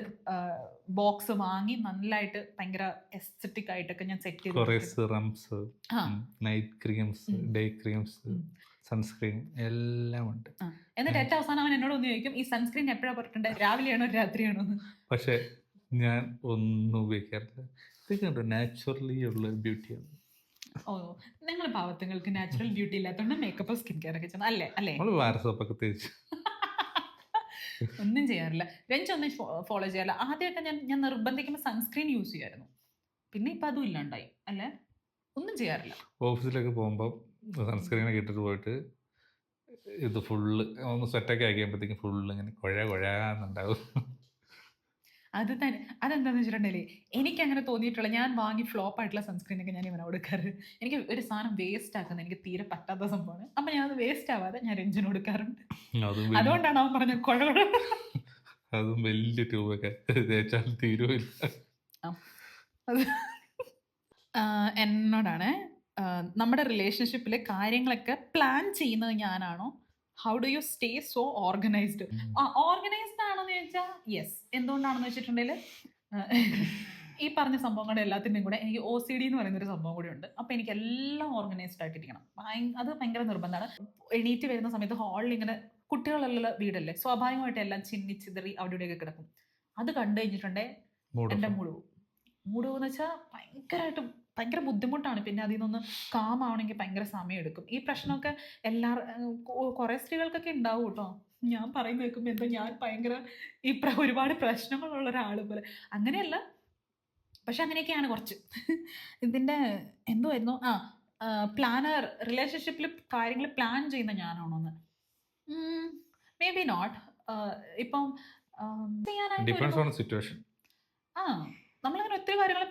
ബോക്സ് വാങ്ങി നല്ലതായിട്ട് ഭയങ്കര എസ്തെറ്റിക് ആയിട്ടൊക്കെ ഞാൻ സെറ്റ് ചെയ്ത് കുറേ serums, night creams, day creams, sunscreen എല്ലാം ഉണ്ട്. എന്നിട്ട് ഏറ്റവും അവസാനം അവൻ എന്നോട് ഒന്ന് ചോദിക്കും ഈ സൺസ്ക്രീൻ എപ്പോഴാണ് പറഞ്ഞിട്ടുണ്ട്, രാവിലെയാണോ രാത്രിയാണോ എന്ന്. പക്ഷെ ഞാൻ ഒന്നും ഉപയോഗിക്കാറില്ല. ഇത് നാച്ചുറലി ഉള്ള ബ്യൂട്ടിയാണ്. ഓ നിങ്ങൾ പാവത്തുങ്ങൾക്ക് നാച്ചുറൽ ബ്യൂട്ടി ഇല്ലാത്തതുകൊണ്ട് മേക്കപ്പ് സ്കിൻ കെയർ ഒക്കെ ചെയ്യുന്നത് അല്ലേ അല്ലേ? നമ്മൾ വാരസോപ്പൊക്കെ തേച്ച് ഒന്നും ചെയ്യാറില്ല. രഞ്ജൊന്നും ഫോളോ ചെയ്യാറില്ല. ആദ്യമൊക്കെ ഞാൻ നിർബന്ധിക്കുമ്പോൾ സൺസ്ക്രീൻ യൂസ് ചെയ്യുമായിരുന്നു. പിന്നെ ഇപ്പം അതും ഇല്ലാണ്ടായി അല്ലേ? ഒന്നും ചെയ്യാറില്ല. ഓഫീസിലൊക്കെ പോകുമ്പോൾ സൺസ്ക്രീനൊക്കെ ഇട്ടിട്ട് പോയിട്ട് ഇത് ഫുള്ള് ഒന്ന് സെറ്റൊക്കെ ആക്കിയപ്പോഴത്തേക്കും ഫുള്ള് ഇങ്ങനെ കുഴയാന്നുണ്ടാവും. അത് തന്നെ. അതെന്താണെന്ന് വെച്ചിട്ടുണ്ടെങ്കിൽ എനിക്കങ്ങനെ തോന്നിയിട്ടുള്ള ഞാൻ വാങ്ങി ഫ്ലോപ്പ് ആയിട്ടുള്ള സൺസ്ക്രീനൊക്കെ ഞാൻ ഇവനോട് കൊടുക്കാറ്. എനിക്ക് ഒരു സാധനം വേസ്റ്റ് ആക്കുന്നത് എനിക്ക് തീരെ പറ്റാത്ത സംഭവമാണ്. അപ്പം ഞാനത് വേസ്റ്റ് ആവാതെ ഞാൻ രഞ്ജിന് കൊടുക്കാറുണ്ട്. അതുകൊണ്ടാണ് അവൻ പറഞ്ഞ കുഴ അതും വലിയ ട്യൂബൊക്കെ തേച്ചാൽ തീരുമില്ല. എന്നോടാണ് നമ്മുടെ റിലേഷൻഷിപ്പിൽ കാര്യങ്ങളൊക്കെ പ്ലാൻ ചെയ്യുന്നത് ഞാനാണോ? How do you stay so organised? Organised ആണെന്ന് ചോദിച്ചാൽ യെസ്. എന്തുകൊണ്ടാണെന്ന് വെച്ചിട്ടുണ്ടെങ്കിൽ ഈ പറഞ്ഞ സംഭവങ്ങളുടെ എല്ലാത്തിൻ്റെയും കൂടെ എനിക്ക് OCD എന്ന് പറയുന്നൊരു സംഭവം കൂടി ഉണ്ട്. അപ്പോൾ എനിക്ക് എല്ലാം ഓർഗനൈസ്ഡ് ആയിട്ടിരിക്കണം. അത് ഭയങ്കര നിർബന്ധമാണ്. എണീറ്റ് വരുന്ന സമയത്ത് ഹാളിൽ ഇങ്ങനെ കുട്ടികളുള്ള വീടല്ലേ, സ്വാഭാവികമായിട്ട് എല്ലാം ചിന്നിച്ചിതറി അവിടെ ഇവിടെയൊക്കെ കിടക്കും. അത് കണ്ടു കഴിഞ്ഞിട്ടുണ്ടെങ്കിൽ എൻ്റെ മൂഡ് എന്ന് വെച്ചാൽ ഭയങ്കര ബുദ്ധിമുട്ടാണ്. പിന്നെ അതിൽ നിന്നൊന്ന് കാമാവണമെങ്കിൽ ഭയങ്കര സമയം എടുക്കും. ഈ പ്രശ്നമൊക്കെ കുറേ സ്ത്രീകൾക്കൊക്കെ ഉണ്ടാവും കേട്ടോ. ഞാൻ പറയുന്നത് കേൾക്കുമ്പോൾ എന്തോ ഞാൻ ഭയങ്കര ഒരുപാട് പ്രശ്നങ്ങളുള്ള ഒരാൾ പോലെ. അങ്ങനെയല്ല, പക്ഷെ അങ്ങനെയൊക്കെയാണ് കുറച്ച്. ഇതിൻ്റെ എന്തുവായിരുന്നു പ്ലാനർ, റിലേഷൻഷിപ്പിൽ കാര്യങ്ങൾ പ്ലാൻ ചെയ്യുന്ന ഞാനാണോന്ന്? May be not. ഇപ്പം നമ്മളങ്ങനെ ഒത്തിരി കാര്യങ്ങൾ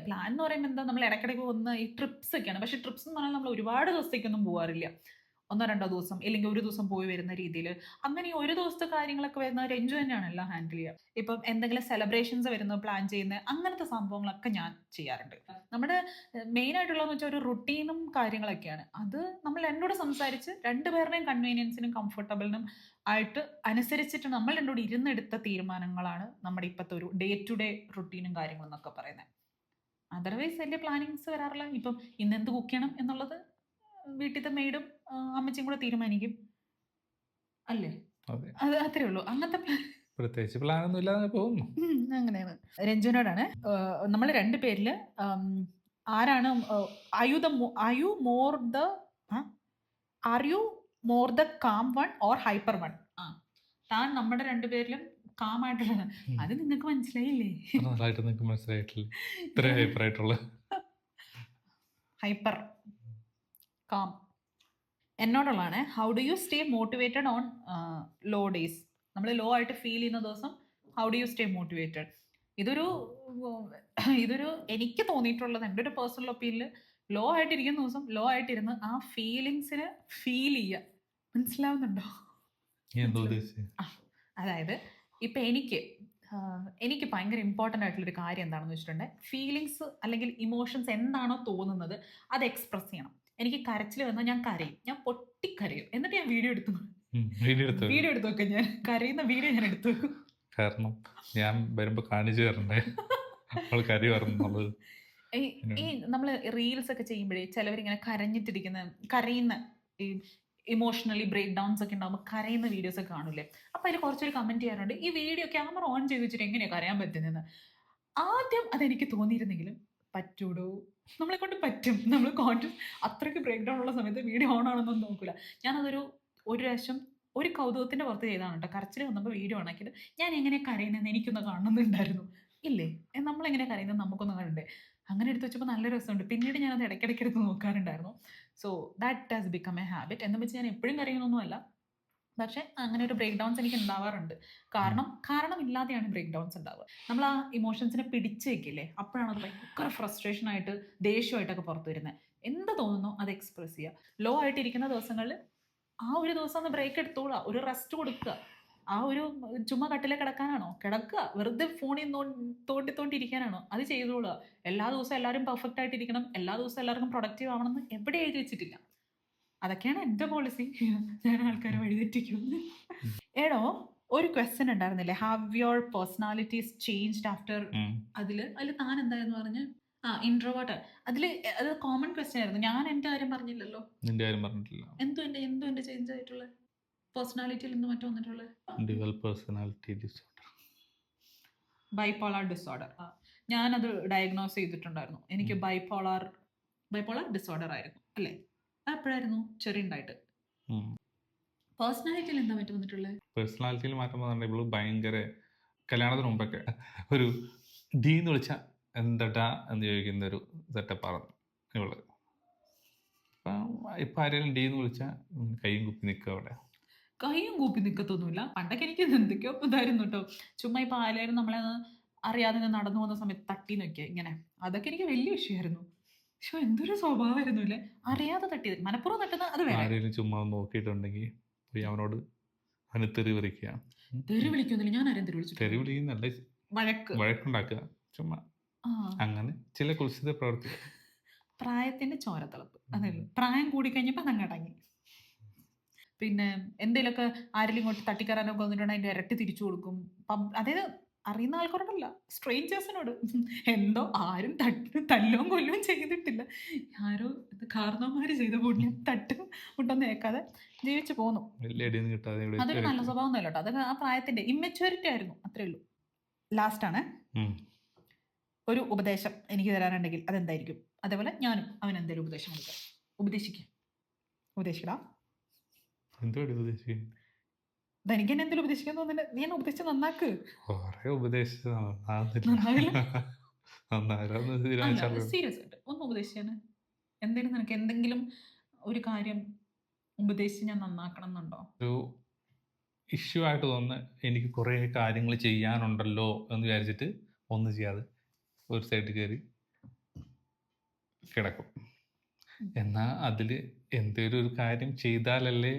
പ്ലാൻ എന്ന് പറയുമ്പോൾ എന്താ, നമ്മൾ ഇടയ്ക്കിടയ്ക്ക് പോകുന്ന ഈ ട്രിപ്സ് ഒക്കെയാണ്. പക്ഷെ ട്രിപ്സ് എന്ന് പറഞ്ഞാൽ നമ്മൾ ഒരുപാട് ദിവസത്തേക്കൊന്നും പോകാറില്ല. 1-2 ദിവസം ഇല്ലെങ്കിൽ ഒരു ദിവസം പോയി വരുന്ന രീതിയിൽ. അങ്ങനെ ഈ ഒരു ദിവസത്തെ കാര്യങ്ങളൊക്കെ വരുന്ന രഞ്ജു തന്നെയാണ് എല്ലാം ഹാൻഡിൽ ചെയ്യുക. ഇപ്പം എന്തെങ്കിലും സെലിബ്രേഷൻസ് വരുന്നത് പ്ലാൻ ചെയ്യുന്നത് അങ്ങനത്തെ സംഭവങ്ങളൊക്കെ ഞാൻ ചെയ്യാറുണ്ട്. നമ്മുടെ മെയിൻ ആയിട്ടുള്ളതെന്ന് വെച്ചാൽ ഒരു റുട്ടീനും കാര്യങ്ങളൊക്കെയാണ്. അത് നമ്മൾ എന്നോട് സംസാരിച്ച് രണ്ടുപേരുടെയും കൺവീനിയൻസിനും കംഫർട്ടബിളിനും ആയിട്ട് അനുസരിച്ചിട്ട് നമ്മൾ എന്നോട് ഇരുന്നെടുത്ത തീരുമാനങ്ങളാണ് നമ്മുടെ ഇപ്പോഴത്തെ ഒരു ഡേ ടു ഡേ റുട്ടീനും കാര്യങ്ങളും എന്നൊക്കെ പറയുന്നത്. അതർവൈസ് വലിയ പ്ലാനിങ്സ് വരാറില്ല. ഇപ്പം ഇന്നെന്ത് കുക്ക് ചെയ്യണം എന്നുള്ളത് വീട്ടിലത്തെ മെയ്ഡും അമ്മച്ചിയും കൂടെ തീരുമാനിക്കും അല്ലേ? അത് അത്രേ ഉള്ളൂ. അങ്ങനത്തെ പ്രത്യേകിച്ച് പ്ലാനൊന്നും ഇല്ലാതെ പോകുന്നു. അങ്ങനെയാണ്. രഞ്ജുനോടാണ് നമ്മൾ 2 പേരിൽ ആരാണ് are you more the calm one or hyper one? താൻ നമ്മുടെ 2 പേരിലും കാം ആയിട്ടുള്ള. അത് നിങ്ങൾക്ക് മനസ്സിലായില്ലേ? ഹൈപ്പർ കാം എന്നോടുള്ളതാണ്. How do you stay motivated on low days? നമ്മൾ ലോ ആയിട്ട് ഫീൽ ചെയ്യുന്ന ദിവസം how do you stay motivated? ഇതൊരു എനിക്ക് തോന്നിയിട്ടുള്ളത് എൻ്റെ ഒരു പേഴ്സണൽ ഒപ്പീനിയനിൽ ലോ ആയിട്ടിരിക്കുന്ന ദിവസം ലോ ആയിട്ടിരുന്ന് ആ ഫീലിങ്സിനെ ഫീൽ ചെയ്യുക. മനസ്സിലാവുന്നുണ്ടോ? നീ എന്താ മനസ്സിലാവും. ഉദ്ദേശിച്ചത്? അതായത് ഇപ്പം എനിക്ക് ഭയങ്കര ഇമ്പോർട്ടൻ്റ് ആയിട്ടുള്ളൊരു കാര്യം എന്താണെന്ന് വെച്ചിട്ടുണ്ടെങ്കിൽ ഫീലിങ്സ് അല്ലെങ്കിൽ ഇമോഷൻസ് എന്താണോ തോന്നുന്നത് അത് എക്സ്പ്രസ് ചെയ്യണം. എനിക്ക് കരച്ചിൽ വന്നാൽ ഞാൻ കരയും, ഞാൻ പൊട്ടിക്കരയും, എന്നിട്ട് ഞാൻ വീഡിയോ എടുത്തു വീഡിയോ എടുത്തോ? വീഡിയോ എടുത്തു വെക്കും. ഞാൻ കരയുന്ന വീഡിയോ ഞാൻ എടുത്തു വെക്കും. കാരണം ഞാൻ വരുമ്പോ കാണിച്ചു തരണ്ടേ അവൾ കരി പറഞ്ഞുള്ളത്. ഈ നമ്മൾ റീൽസ് ഒക്കെ ചെയ്യുമ്പോഴേ ചിലവരിങ്ങനെ കരയുന്ന ഈ ഇമോഷണലി ബ്രേക്ക് ഡൗൺസ് ഒക്കെ ഉണ്ടാകുമ്പോൾ കരയുന്ന വീഡിയോസ് ഒക്കെ കാണൂലേ. അപ്പോൾ അതിൽ കുറച്ചൊരു കമന്റ് ചെയ്യാറുണ്ട്, ഈ വീഡിയോ ക്യാമറ ഓൺ ചെയ്ത് വെച്ചിട്ട് എങ്ങനെയാണ് കരയാൻ പറ്റുന്നതെന്ന്. ആദ്യം അതെനിക്ക് തോന്നിയിരുന്നെങ്കിലും പറ്റൂടോ, നമ്മളെ കൊണ്ട് പറ്റും. നമ്മൾ അത്രയ്ക്ക് ബ്രേക്ക് ഡൗൺ ഉള്ള സമയത്ത് വീഡിയോ ഓൺ ആണെന്നൊന്നും നോക്കൂല. ഞാനതൊരു പ്രാവശ്യം ഒരു കൗതുകത്തിന്റെ പുറത്ത് ചെയ്താണ് കേട്ടോ. കരച്ചിൽ വന്നപ്പോൾ വീഡിയോ ഓണാക്കിയിട്ട് ഞാൻ എങ്ങനെ കരയുന്നതെന്ന് എനിക്കൊന്ന് കാണുന്നുണ്ടായിരുന്നു. ഇല്ലേ, നമ്മളെങ്ങനെ കരയുന്നത് നമുക്കൊന്ന് കാണണ്ടേ. അങ്ങനെ എടുത്ത് വെച്ചപ്പോൾ നല്ല രസമുണ്ട്. പിന്നീട് ഞാനത് ഇടയ്ക്കിടയ്ക്ക് എടുത്ത് നോക്കാറുണ്ടായിരുന്നു. So that has become a habit. എന്ന് വെച്ച് ഞാൻ എപ്പോഴും കരയുന്നൊന്നുമല്ല, പക്ഷെ അങ്ങനെ ഒരു ബ്രേക്ക് ഡൗൺസ് എനിക്ക് ഉണ്ടാവാറുണ്ട്. കാരണമില്ലാതെയാണ് ബ്രേക്ക് ഡൗൺസ് ഉണ്ടാവുക. നമ്മൾ ആ ഇമോഷൻസിനെ പിടിച്ച് വെക്കില്ലേ, അപ്പോഴാണ് അത് ഭയങ്കര ഫ്രസ്ട്രേഷൻ ആയിട്ട് ദേഷ്യമായിട്ടൊക്കെ പുറത്തു വരുന്നത്. എന്ത് തോന്നുന്നു അത് എക്സ്പ്രസ് ചെയ്യുക. ലോ ആയിട്ടിരിക്കുന്ന ദിവസങ്ങളിൽ ആ ഒരു ദിവസം ഒന്ന് ബ്രേക്ക് എടുത്തോളുക, ഒരു റെസ്റ്റ് കൊടുക്കുക. ആ ഒരു ചുമ്മാ കട്ടിലെ കിടക്കാനാണോ, കിടക്കുക. വെറുതെ ഫോണിൽ തോണ്ടിരിക്കാനാണോ, അത് ചെയ്തോളുക. എല്ലാ ദിവസവും എല്ലാവരും പെർഫെക്റ്റ് ആയിട്ടിരിക്കണം, എല്ലാ ദിവസവും എല്ലാവർക്കും പ്രൊഡക്റ്റീവ് ആവണമെന്ന് എവിടെ എഴുതി വെച്ചിട്ടില്ല. അതൊക്കെയാണ് എൻ്റെ പോളിസി. ഞാൻ ആൾക്കാരെ വഴിതെറ്റിക്കും. എടോ, ഒരു ക്വസ്റ്റ്യൻ ഉണ്ടായിരുന്നില്ലേ, have your personalities changed after. അതില് താൻ എന്തായെന്ന് പറഞ്ഞ് ഇൻട്രോവേർട്ട്. അത് കോമൺ ക്വസ്റ്റ്യൻ ആയിരുന്നു. ഞാൻ എൻ്റെ കാര്യം പറഞ്ഞില്ലല്ലോ. നിന്റെ കാര്യം പറഞ്ഞിട്ടില്ല. എന്തോ എൻ്റെ ചേഞ്ച് ആയിട്ടുള്ള പേഴ്സണാലിറ്റിയിൽ നിന്ന് മറ്റോ വന്നിട്ടുള്ളത് പേഴ്സണാലിറ്റി ഡിസോർഡർ, ബൈപോളാർ ഡിസോർഡർ. ഞാനത് ഡയഗ്നോസ് ചെയ്തിട്ടുണ്ടായിരുന്നു. എനിക്ക് ബൈപോളാർ ഡിസോർഡർ ആയിരുന്നു അല്ലേ. എപ്പോഴായിരുന്നു? ചെറിയുണ്ടായിട്ട്. പേഴ്സണാലിറ്റിയിൽ എന്താ മാറ്റം വന്നിട്ടുള്ളത്? പേഴ്സണാലിറ്റിയിൽ മാറ്റം വന്നിട്ടുണ്ട്. ഇവള് ഭയങ്കര കല്യാണത്തിന് മുമ്പൊക്കെ ഒരു ഡി എന്ന് വിളിച്ചാൽ എന്താ എന്ന് ചോദിക്കുന്ന ഒരു സെറ്റപ്പാണ് ഇവള്. ഇപ്പം ആരെങ്കിലും ഡി എന്ന് വിളിച്ചാൽ കൈയും കുപ്പി നിൽക്കുക. അവിടെ കൈയും കൂപ്പി നിൽക്കത്തൊന്നുമില്ല. പണ്ടൊക്കെ എനിക്ക് എന്തൊക്കെയോ ഇതായിരുന്നു കേട്ടോ. ചുമ്മാ ഇപ്പം ആരെയും നമ്മളെ അറിയാതെ നടന്നു പോകുന്ന സമയത്ത് തട്ടി നോക്കിയ ഇങ്ങനെ, അതൊക്കെ എനിക്ക് വലിയ വിഷയമായിരുന്നു. പക്ഷെ എന്തൊരു സ്വഭാവമായിരുന്നു അല്ലേ, അറിയാതെ തട്ടിയത്. മനപ്പുറം തട്ടുന്ന അത് വേറെ. ആരെങ്കിലും ചുമ്മാ നോക്കിയിട്ടുണ്ടെങ്കിൽ പോയി അവനോട് അവന് തെറി വിളിക്കുക. തെറി വിളിക്കുന്നില്ല, ഞാൻ ആരെയും തെറി വിളിക്കുന്നല്ല, വഴക്കുണ്ടാക്കുക ചുമ്മാ. അങ്ങനെ ചില കുൽസിത പ്രവർത്തികൾ. പ്രായത്തിന്റെ ചോരത്തിളപ്പ് അതല്ലേ. പ്രായം കൂടിക്കഴിഞ്ഞപ്പോൾ അങ്ങടങ്ങി. പിന്നെ എന്തെങ്കിലുമൊക്കെ ആരെങ്കിലും ഇങ്ങോട്ട് തട്ടിക്കറാനൊക്കെ വന്നിട്ടുണ്ടെങ്കിൽ അതിൻ്റെ ഇരട്ടി തിരിച്ചു കൊടുക്കും. അതായത് അറിയുന്ന ആൾക്കാരോടല്ല, സ്ട്രേഞ്ചേഴ്സിനോട്. എന്തോ ആരും തല്ലും കൊല്ലും ചെയ്തിട്ടില്ല, ആരോ കാരണവന്മാര് ചെയ്ത പുണ്യം മുട്ടൊന്നും ഏക്കാതെ ജീവിച്ചു പോന്നു. അതൊരു നല്ല സ്വഭാവം ഒന്നുമല്ല കേട്ടോ. അതൊക്കെ ആ പ്രായത്തിന്റെ ഇമ്മച്യൂരിറ്റി ആയിരുന്നു, അത്രേ ഉള്ളൂ. ലാസ്റ്റ് ആണ് ഒരു ഉപദേശം എനിക്ക് തരാനുണ്ടെങ്കിൽ അതെന്തായിരിക്കും? അതേപോലെ ഞാനും അവൻ എന്തെങ്കിലും ഉപദേശം കൊടുക്കാം. ഉപദേശിക്കടാ. എനിക്ക് എന്നെ എന്തെങ്കിലും ഉപദേശിക്കാൻ തോന്നുന്നില്ല. നീ എന്നെ ഉപദേശിച്ച് നന്നാക്ക്. സീരിയസ് ആയിട്ട് ഒന്ന് ഉപദേശിച്ചാണ്. എന്തെങ്കിലും നിനക്ക് എന്തെങ്കിലും ഒരു കാര്യം ഉപദേശിച്ച് ഞാൻ നന്നാക്കണം എന്നുണ്ടോ? ഒരു ഇഷ്യൂ ആയിട്ട് തോന്നുന്നു, എനിക്ക് കുറേ കാര്യങ്ങൾ ചെയ്യാനുണ്ടല്ലോ എന്ന് വിചാരിച്ചിട്ട് ഒന്നും ചെയ്യാതെ ഒരു സൈഡിൽ കയറി കിടക്കും. എന്നാൽ അതിൽ എന്തെങ്കിലും ഒരു കാര്യം ചെയ്താലല്ലേ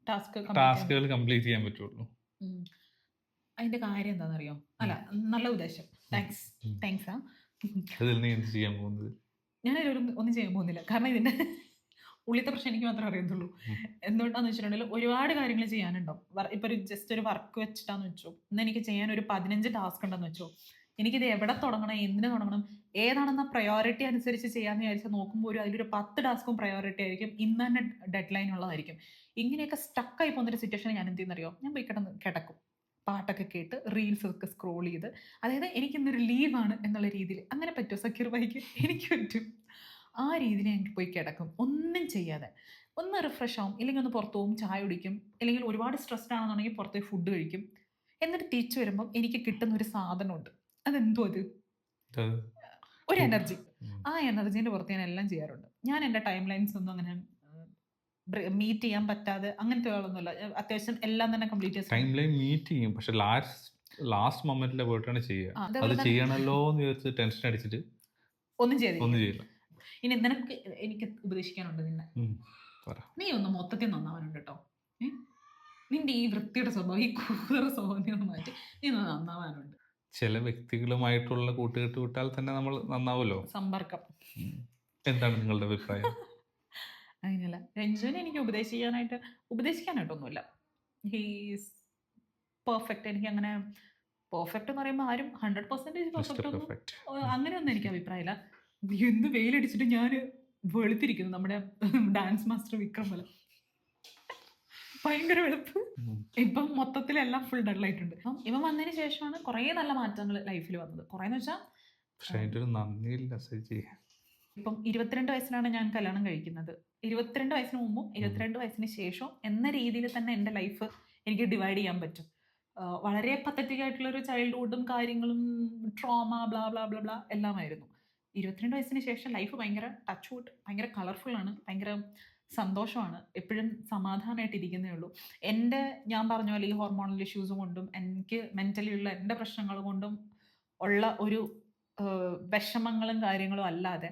ടാസ്കുകൾ കംപ്ലീറ്റ് ചെയ്യാൻ പറ്റുള്ളൂ. അതിന്റെ കാര്യം എന്താണെന്നറിയോ? അല്ല, നല്ല ഉപദേശം. താങ്ക്സ്. അതിൽ നീ എന്ത് ചെയ്യാൻ പോകുന്നത്? ഒന്നും ചെയ്യാൻ പോകുന്നില്ല. കാരണം ഇതിന്റെ ഉള്ളിലത്തെ പ്രശ്നം എനിക്ക് മാത്രമേ അറിയത്തുള്ളൂ. എന്തുകൊണ്ടാന്ന് വെച്ചിട്ടുണ്ടെങ്കിൽ ഒരുപാട് കാര്യങ്ങൾ ചെയ്യാനുണ്ടാവും. ഇപ്പൊ ജസ്റ്റ് ഒരു വർക്ക് വെച്ചിട്ടാന്ന് വെച്ചോ, ഇന്ന് എനിക്ക് ചെയ്യാൻ ഒരു 15 ടാസ്ക് ഉണ്ടെന്ന് വെച്ചോ. എനിക്കിത് എവിടെ തുടങ്ങണം, എന്തിനു തുടങ്ങണം, ഏതാണെന്ന പ്രയോറിറ്റി അനുസരിച്ച് ചെയ്യാമെന്ന് വിചാരിച്ചാൽ നോക്കുമ്പോൾ അതിലൊരു 10 ടാസ്കും പ്രയോറിറ്റി ആയിരിക്കും, ഇന്ന് തന്നെ ഡെഡ് ലൈൻ ഉള്ളതായിരിക്കും. ഇങ്ങനെയൊക്കെ സ്റ്റക്കായി പോകുന്നൊരു സിറ്റുവേഷൻ ഞാൻ എന്ത് ചെയ്യുന്നറിയോ? ഞാൻ പോയി കിടക്കും, പാട്ടൊക്കെ കേട്ട് റീൽസ് ഒക്കെ സ്ക്രോൾ ചെയ്ത്. അതായത് എനിക്കിന്നൊരു ലീവാണ് എന്നുള്ള രീതിയിൽ. അങ്ങനെ പറ്റുമോ സക്കീർ ഭായിക്ക്? എനിക്ക് പറ്റും. ആ രീതിയിൽ എനിക്ക് പോയി കിടക്കും, ഒന്നും ചെയ്യാതെ. ഒന്ന് റിഫ്രഷ് ആവും, ഇല്ലെങ്കിൽ ഒന്ന് പുറത്തു പോകും, ചായ കുടിക്കും, അല്ലെങ്കിൽ ഒരുപാട് സ്ട്രെസ്ഡ് ആണെന്നുണ്ടെങ്കിൽ പുറത്ത് ഫുഡ് കഴിക്കും. എന്നിട്ട് തിരിച്ചു വരുമ്പം എനിക്ക് കിട്ടുന്ന ഒരു സാധനമുണ്ട്. അതെന്തോ അത് ഒരു എനർജി. ആ എനർജീൻ്റെ പുറത്ത് ഞാൻ എല്ലാം ചെയ്യാറുണ്ട്. ഞാൻ എൻ്റെ ടൈം ലൈൻസ് ഒന്നും അങ്ങനെ മീറ്റ് ചെയ്യാൻ പറ്റാതെ അങ്ങനത്തെ ആളൊന്നുമില്ല. അത്യാവശ്യം എല്ലാം തന്നെ കംപ്ലീറ്റ് ടൈം ലൈൻ മീറ്റ് ചെയ്യും, പക്ഷെ ലാസ്റ്റ് മൊമെന്റിലെ പോയിട്ടാണ് ചെയ്യുക. അത് ചെയ്യണല്ലോ എന്ന് വിചാരിച്ച് ടെൻഷൻ അടിച്ചിട്ട് ഒന്നും ചെയ്യില്ല. ഇനി നിനക്ക് എനിക്ക് ഉപദേശിക്കാനുണ്ട് നിന്നെ. ഉം. പറ. നീ ഒന്ന് മൊത്തത്തിൽ നന്നാവാനുണ്ട് കേട്ടോ. നിന്റെ ഈ വൃത്തിയുടെ സ്വഭാവം, ഈ കൂതറ സ്വഭാവം നീ ഒന്ന് മാറ്റി, നീ ഒന്ന് നന്നാവാനുണ്ട്. ചില വ്യക്തികളുമായിട്ടുള്ള കൂട്ടുകെട്ട് വിട്ടാൽ തന്നെ നമ്മൾ നന്നാവുമല്ലോ. സമ്പർക്കം. എന്താണ് നിങ്ങളുടെ അഭിപ്രായം? അങ്ങനെയല്ല, രഞ്ജുവിനെ എനിക്ക് ഉപദേശിക്കാനായിട്ടൊന്നുമില്ല. He's perfect. എനിക്ക് അങ്ങനെ പെർഫെക്റ്റ് എന്ന് പറയുമ്പോൾ ആരും 100% മിസ്റ്റർ പെർഫെക്റ്റ് ഒന്നും പെർഫെക്റ്റ്. അങ്ങനെയൊന്നും എനിക്ക് അഭിപ്രായമില്ല. എന്ത് വെയിലടിച്ചിട്ട് ഞാൻ വെളുത്തിരിക്കുന്നു, നമ്മുടെ ഡാൻസ് മാസ്റ്റർ വിക്രം പോലെ ഭയങ്കര വെളുപ്പ്. ഇപ്പം മൊത്തത്തിലെല്ലാം ഫുൾ ഡള്ളായിട്ടുണ്ട്. അപ്പം ഇവൻ വന്നതിന് ശേഷമാണ് കുറേ നല്ല മാറ്റങ്ങൾ ലൈഫിൽ വന്നത്. കുറേന്ന് വെച്ചാൽ പക്ഷെ അതിൻ്റെ ഒരു നന്ദിയില്ല സജി. ഇപ്പം 22 വയസ്സിലാണ് ഞാൻ കല്യാണം കഴിക്കുന്നത്. 22 വയസ്സിന് മുമ്പും 22 വയസ്സിന് ശേഷവും എന്ന രീതിയിൽ തന്നെ എൻ്റെ ലൈഫ് എനിക്ക് ഡിവൈഡ് ചെയ്യാൻ പറ്റും. വളരെ പത്തറ്റിക് ആയിട്ടുള്ളൊരു ചൈൽഡ്ഹുഡും കാര്യങ്ങളും trauma blah blah blah blah എല്ലാമായിരുന്നു. 22 വയസ്സിന് ശേഷം ലൈഫ് ഭയങ്കര ടച്ച് വുഡ്, ഭയങ്കര കളർഫുള്ളാണ്, ഭയങ്കര സന്തോഷമാണ്, എപ്പോഴും സമാധാനമായിട്ടിരിക്കുന്നേ ഉള്ളൂ. ഞാൻ പറഞ്ഞ പോലെ ഈ ഹോർമോണൽ ഇഷ്യൂസ് കൊണ്ടും എനിക്ക് മെൻ്റലി ഉള്ള എൻ്റെ പ്രശ്നങ്ങൾ കൊണ്ടും ഉള്ള ഒരു വിഷമങ്ങളും കാര്യങ്ങളും അല്ലാതെ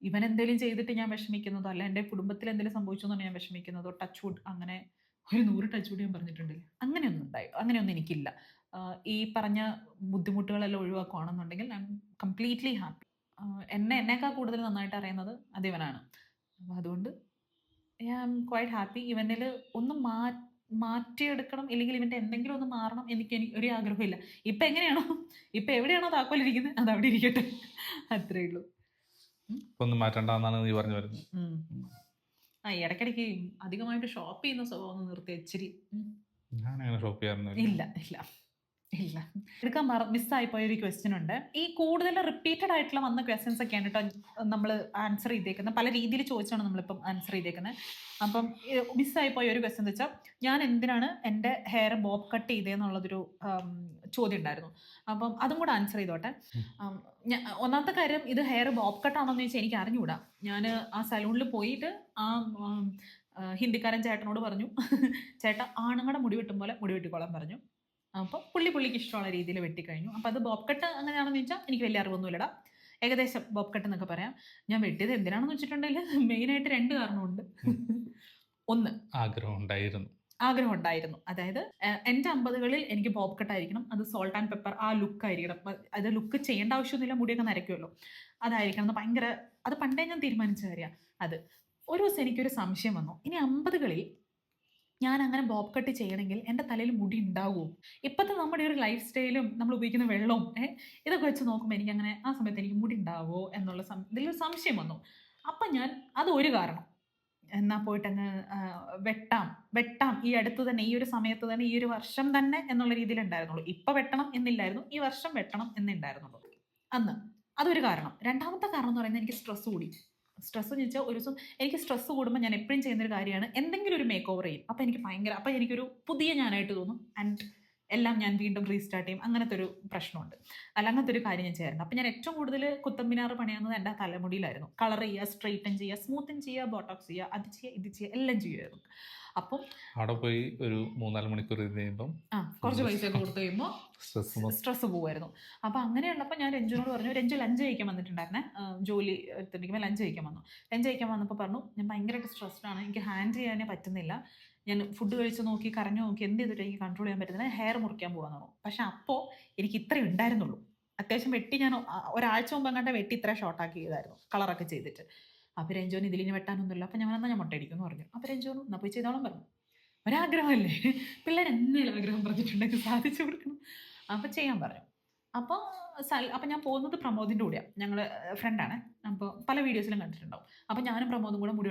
ഇവൻ എന്തെങ്കിലും ചെയ്തിട്ട് ഞാൻ വിഷമിക്കുന്നതോ അല്ല എൻ്റെ കുടുംബത്തിൽ എന്തെങ്കിലും സംഭവിച്ചു എന്നാണ് ഞാൻ വിഷമിക്കുന്നതോ, ടച്ച് വുഡ് അങ്ങനെ ഒരു 100 ടച്ച് വുഡ് ഞാൻ പറഞ്ഞിട്ടുണ്ടെങ്കിൽ അങ്ങനെയൊന്നും എനിക്കില്ല. ഈ പറഞ്ഞ ബുദ്ധിമുട്ടുകളെല്ലാം ഒഴിവാക്കുകയാണെന്നുണ്ടെങ്കിൽ ഐ എം കംപ്ലീറ്റ്ലി ഹാപ്പി. എന്നേക്കാൾ കൂടുതൽ നന്നായിട്ട് അറിയുന്നത് അത് ഇവനാണ്. അപ്പോൾ അതുകൊണ്ട് ഐ ആം ക്വൈറ്റ് ഹാപ്പി. ഇവനിൽ ഒന്ന് മാറ്റിയെടുക്കണം, ഇല്ലെങ്കിൽ ഇവൻ്റെ എന്തെങ്കിലും ഒന്ന് മാറണം എനിക്ക് ഒരു ആഗ്രഹമില്ല. ഇപ്പം എങ്ങനെയാണോ, ഇപ്പം എവിടെയാണോ താക്കോലിരിക്കുന്നത് അത് അവിടെ ഇരിക്കട്ടെ, അത്രേ ഉള്ളൂ. ഒന്നും മാറ്റണ്ടെന്നാണ് നീ പറഞ്ഞു വരുന്നത്. ഇടയ്ക്കിടയ്ക്ക് അധികമായിട്ട് ഷോപ്പ് ചെയ്യുന്ന സ്വഭാവം നിർത്തി ഇച്ചിരി. ഞാനങ്ങനെ ഷോപ്പ് ചെയ്യാറുണ്ട്. ഇല്ല എടുക്കാൻ മിസ്സായി പോയ ഒരു ക്വസ്റ്റ്യൻ ഉണ്ട്. ഈ കൂടുതൽ റിപ്പീറ്റഡ് ആയിട്ടുള്ള വന്ന ക്വസ്റ്റ്യൻസ് ഒക്കെയാണ് കേട്ടോ നമ്മൾ ആൻസർ ചെയ്തേക്കുന്നത്. പല രീതിയിൽ ചോദിച്ചാണ് നമ്മളിപ്പം ആൻസർ ചെയ്തേക്കുന്നത്. അപ്പം മിസ്സായി പോയ ഒരു ക്വസ്റ്റ്യൻ എന്ന് വെച്ചാൽ, ഞാൻ എന്തിനാണ് എൻ്റെ ഹെയർ ബോബ് കട്ട് ചെയ്തതെന്നുള്ളതൊരു ചോദ്യം ഉണ്ടായിരുന്നു. അപ്പം അതും കൂടെ ആൻസർ ചെയ്തോട്ടെ. ഒന്നാമത്തെ കാര്യം, ഇത് ഹെയർ ബോബ് കട്ട് ആണോന്ന് ചോദിച്ചാൽ എനിക്ക് അറിഞ്ഞുകൂടാ. ഞാൻ ആ സലൂണിൽ പോയിട്ട് ആ ഹിന്ദിക്കാരൻ ചേട്ടനോട് പറഞ്ഞു, ചേട്ടാ ആണുങ്ങളുടെ മുടി വെട്ടും പോലെ മുടി വെട്ടിക്കോളാൻ പറഞ്ഞു. അപ്പോൾ പുള്ളിക്ക് ഇഷ്ടമുള്ള രീതിയിൽ വെട്ടിക്കഴിഞ്ഞു. അപ്പോൾ അത് ബോബ് കട്ട് അങ്ങനെയാണെന്ന് ചോദിച്ചാൽ എനിക്ക് വലിയ അറിവൊന്നുമില്ലടാ. ഏകദേശം ബോബ് കട്ട് എന്നൊക്കെ പറയാം. ഞാൻ വെട്ടിയത് എന്തിനാണെന്ന് വെച്ചിട്ടുണ്ടെങ്കിൽ മെയിനായിട്ട് 2 കാരണമുണ്ട്. ഒന്ന്, ആഗ്രഹം ഉണ്ടായിരുന്നു. അതായത് എൻ്റെ 50കളിൽ എനിക്ക് ബോബ് കട്ട് ആയിരിക്കണം, അത് സോൾട്ട് ആൻഡ് പെപ്പർ ആ ലുക്ക് ആയിരിക്കണം. അത് ലുക്ക് ചെയ്യേണ്ട ആവശ്യമൊന്നുമില്ല, മുടിയൊക്കെ നരയ്ക്കുമല്ലോ, അതായിരിക്കണം എന്ന് ഭയങ്കര, അത് പണ്ടേ ഞാൻ തീരുമാനിച്ച കാര്യമാണ്. അത് ഒരു ദിവസം എനിക്കൊരു സംശയം വന്നു, ഇനി 50കളിൽ ഞാൻ അങ്ങനെ ബോബ് കട്ട് ചെയ്യണമെങ്കിൽ എൻ്റെ തലയിൽ മുടി ഉണ്ടാവുമോ? ഇപ്പോഴത്തെ നമ്മുടെ ഒരു ലൈഫ് സ്റ്റൈലും നമ്മൾ ഉപയോഗിക്കുന്ന വെള്ളവും ഇതൊക്കെ വെച്ച് നോക്കുമ്പോൾ എനിക്കങ്ങനെ ആ സമയത്ത് എനിക്ക് മുടി ഉണ്ടാവുമോ എന്നുള്ള ഇതിലൊരു സംശയം വന്നു. അപ്പം ഞാൻ അതൊരു കാരണം, എന്നാൽ പോയിട്ടങ്ങ് വെട്ടാം ഈ അടുത്ത് തന്നെ, ഈ ഒരു സമയത്ത് തന്നെ, ഈ ഒരു വർഷം തന്നെ എന്നുള്ള രീതിയിലുണ്ടായിരുന്നുള്ളൂ. ഇപ്പം വെട്ടണം എന്നില്ലായിരുന്നു, ഈ വർഷം വെട്ടണം എന്നുണ്ടായിരുന്നുള്ളൂ അന്ന്. അതൊരു കാരണം. രണ്ടാമത്തെ കാരണം എന്ന് പറയുന്നത്, എനിക്ക് സ്ട്രെസ് കൂടി. സ്ട്രെസ് എന്ന് വെച്ചാൽ, ഒരു ദിവസം എനിക്ക് സ്ട്രെസ് കൂടുമ്പോൾ ഞാൻ എപ്പോഴും ചെയ്യുന്നൊരു കാര്യമാണ് എന്തെങ്കിലും ഒരു മേക്ക് ഓവർ ചെയ്യും. അപ്പോൾ എനിക്കൊരു പുതിയ ഞാനായിട്ട് തോന്നും, ആൻഡ് എല്ലാം ഞാൻ വീണ്ടും റീസ്റ്റാർട്ട് ചെയ്യും. അങ്ങനത്തെ ഒരു പ്രശ്നമുണ്ട്, അങ്ങനത്തെ ഒരു കാര്യം ഞാൻ ചെയ്യാറുണ്ട്. അപ്പോൾ ഞാൻ ഏറ്റവും കൂടുതൽ കുത്തമ്പിനാറ് പണിയാവുന്നത് എൻ്റെ തലമുടിയിലായിരുന്നു. കളർ ചെയ്യുക, സ്ട്രെയിറ്റൻ ചെയ്യുക, സ്മൂത്തൻ ചെയ്യുക, ബോട്ടോക്സ് ചെയ്യുക, അത് ചെയ്യുക, ഇത് ചെയ്യുക, എല്ലാം ചെയ്യുമായിരുന്നു. അപ്പം അവിടെ പോയി ഒരു 3-4 മണിക്കൂർ കുറച്ച് പൈസ ഒക്കെ കൊടുത്തു കഴിയുമ്പോൾ സ്ട്രെസ് പോകുമായിരുന്നു. അപ്പോൾ അങ്ങനെയുള്ളപ്പോൾ ഞാൻ രഞ്ജുനോട് പറഞ്ഞു, രഞ്ജു ലഞ്ച് കഴിക്കാൻ വന്നിട്ടുണ്ടായിരുന്നേ, ജോലി എടുത്തിട്ടുണ്ടെങ്കിൽ ലഞ്ച് കഴിക്കാൻ വന്നപ്പോൾ പറഞ്ഞു, ഞാൻ ഭയങ്കരമായിട്ട് സ്ട്രെസ്ഡാണ്, എനിക്ക് ഹാൻഡിൽ ചെയ്യാനേ പറ്റുന്നില്ല, ഞാൻ ഫുഡ് കഴിച്ച് നോക്കി, കരഞ്ഞു നോക്കി, എന്ത് ചെയ്തിട്ട് എനിക്ക് കൺട്രോൾ ചെയ്യാൻ പറ്റുന്നില്ല, ഹെയർ മുറിക്കാൻ പോകാമെന്നാണോ. പക്ഷെ അപ്പോൾ എനിക്ക് ഇത്രേ ഉണ്ടായിരുന്നുള്ളൂ. അത്യാവശ്യം വെട്ടി ഞാൻ ഒരാഴ്ച മുമ്പ് അങ്ങോട്ട് വെട്ടി ഇത്ര ഷോർട്ടാക്കി ചെയ്തായിരുന്നു, കളറൊക്കെ ചെയ്തിട്ട്. അപ്പോൾ രഞ്ജോന് ഇതിലിനി വെട്ടാനൊന്നുമില്ല, അപ്പോൾ ഞാൻ മൊട്ടയടിക്കും എന്ന് പറഞ്ഞു. അപ്പോൾ രഞ്ജോന് എന്നാൽ പോയി ചെയ്തോളം പറഞ്ഞു. ഒരാഗ്രഹമല്ലേ, പിള്ളേർ എന്തെങ്കിലും ആഗ്രഹം പറഞ്ഞിട്ടുണ്ടെങ്കിൽ സാധിച്ചു കൊടുക്കണം. അപ്പോൾ ചെയ്യാൻ പറഞ്ഞു. അപ്പോൾ ഞാൻ പോകുന്നത് പ്രമോദിൻ്റെ കൂടെയാണ്, ഞങ്ങൾ ഫ്രണ്ടാണ്. അപ്പോൾ പല വീഡിയോസിലും കണ്ടിട്ടുണ്ടാവും. അപ്പോൾ ഞാനും പ്രമോദും കൂടെ മുടി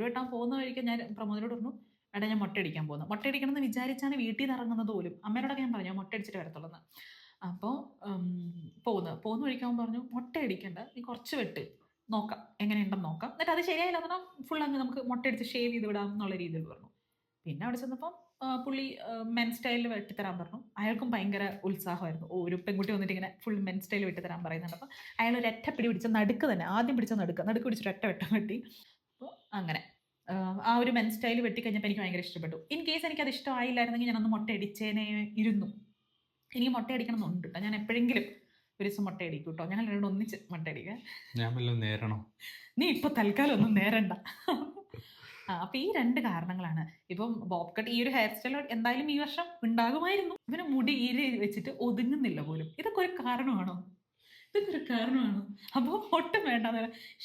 വെട്ടാൻ പോകുന്ന വഴിക്ക് ഞാൻ പ്രമോദിനോട് പറഞ്ഞു, എടാ ഞാൻ മൊട്ടയടിക്കാൻ പോകുന്നു. മൊട്ടയടിക്കണം എന്ന് വിചാരിച്ചാണ് വീട്ടിൽ നിന്ന് ഇറങ്ങുന്നത് പോലും. അമ്മയോടൊക്കെ ഞാൻ പറഞ്ഞു മൊട്ടയടിച്ചിട്ട് വരത്തുള്ളൂ. അപ്പോൾ പോകുന്ന വഴിക്കാൻ പറഞ്ഞു, മൊട്ടയടിക്കണ്ട, നീ കുറച്ച് വെട്ട് നോക്കാം, എങ്ങനെയുണ്ടെന്ന് നോക്കാം, എന്നിട്ട് അത് ശരിയായില്ല എന്നാൽ ഫുൾ അങ്ങ് നമുക്ക് മൊട്ടയടിച്ച് ഷേവ് ചെയ്ത് വിടാം എന്നുള്ള രീതിയിൽ പറഞ്ഞു. പിന്നെ അവിടെ ചെന്നപ്പം പുള്ളി മെൻ സ്റ്റൈലിൽ വെട്ടിത്തരാൻ പറഞ്ഞു. അയാൾക്കും ഭയങ്കര ഉത്സാഹമായിരുന്നു. ഒരു പെൺകുട്ടി വന്നിട്ട് ഇങ്ങനെ ഫുൾ മെൻ സ്റ്റൈൽ വെട്ടിത്തരാൻ പറയുന്നുണ്ട്. അപ്പോൾ അയാൾ ഒരു പിടി പിടിച്ച നടുക്ക് തന്നെ, ആദ്യം പിടിച്ച നടുക്ക് പിടിച്ചിട്ട് വെട്ടം വെട്ടി. അപ്പോൾ അങ്ങനെ ആ ഒരു മെൻ സ്റ്റൈൽ വെട്ടിക്കഴിഞ്ഞപ്പോൾ എനിക്ക് ഭയങ്കര ഇഷ്ടപ്പെട്ടു. ഇൻ കേസ് എനിക്കത് ഇഷ്ടമായില്ലായിരുന്നെങ്കിൽ ഞാനൊന്ന് മൊട്ടയടിച്ചേനെ ഇരുന്നു. എനിക്ക് മൊട്ടയടിക്കണം എന്നുണ്ട് കേട്ടോ. ഞാൻ എപ്പോഴെങ്കിലും ഒരു ദിവസം മൊട്ടയടിക്കും കേട്ടോ. ഞങ്ങൾ രണ്ടും ഒന്നിച്ച് മൊട്ടയടിക്കുക. ഞാൻ നേരണോ? നീ ഇപ്പൊ തൽക്കാലം ഒന്നും നേരണ്ട. അപ്പൊ ഈ 2 കാരണങ്ങളാണ്. ഇപ്പം ബോബ് കട്ട് ഈ ഒരു ഹെയർ സ്റ്റൈൽ എന്തായാലും ഈ വർഷം ഉണ്ടാകുമായിരുന്നു. ഇവന് മുടി ഈര് വെച്ചിട്ട് ഒതുങ്ങുന്നില്ല പോലും. ഇതൊക്കെ ഒരു കാരണമാണോ? ഇതൊക്കെ ഒരു കാരണമാണോ? അപ്പോൾ ഒട്ടും വേണ്ട,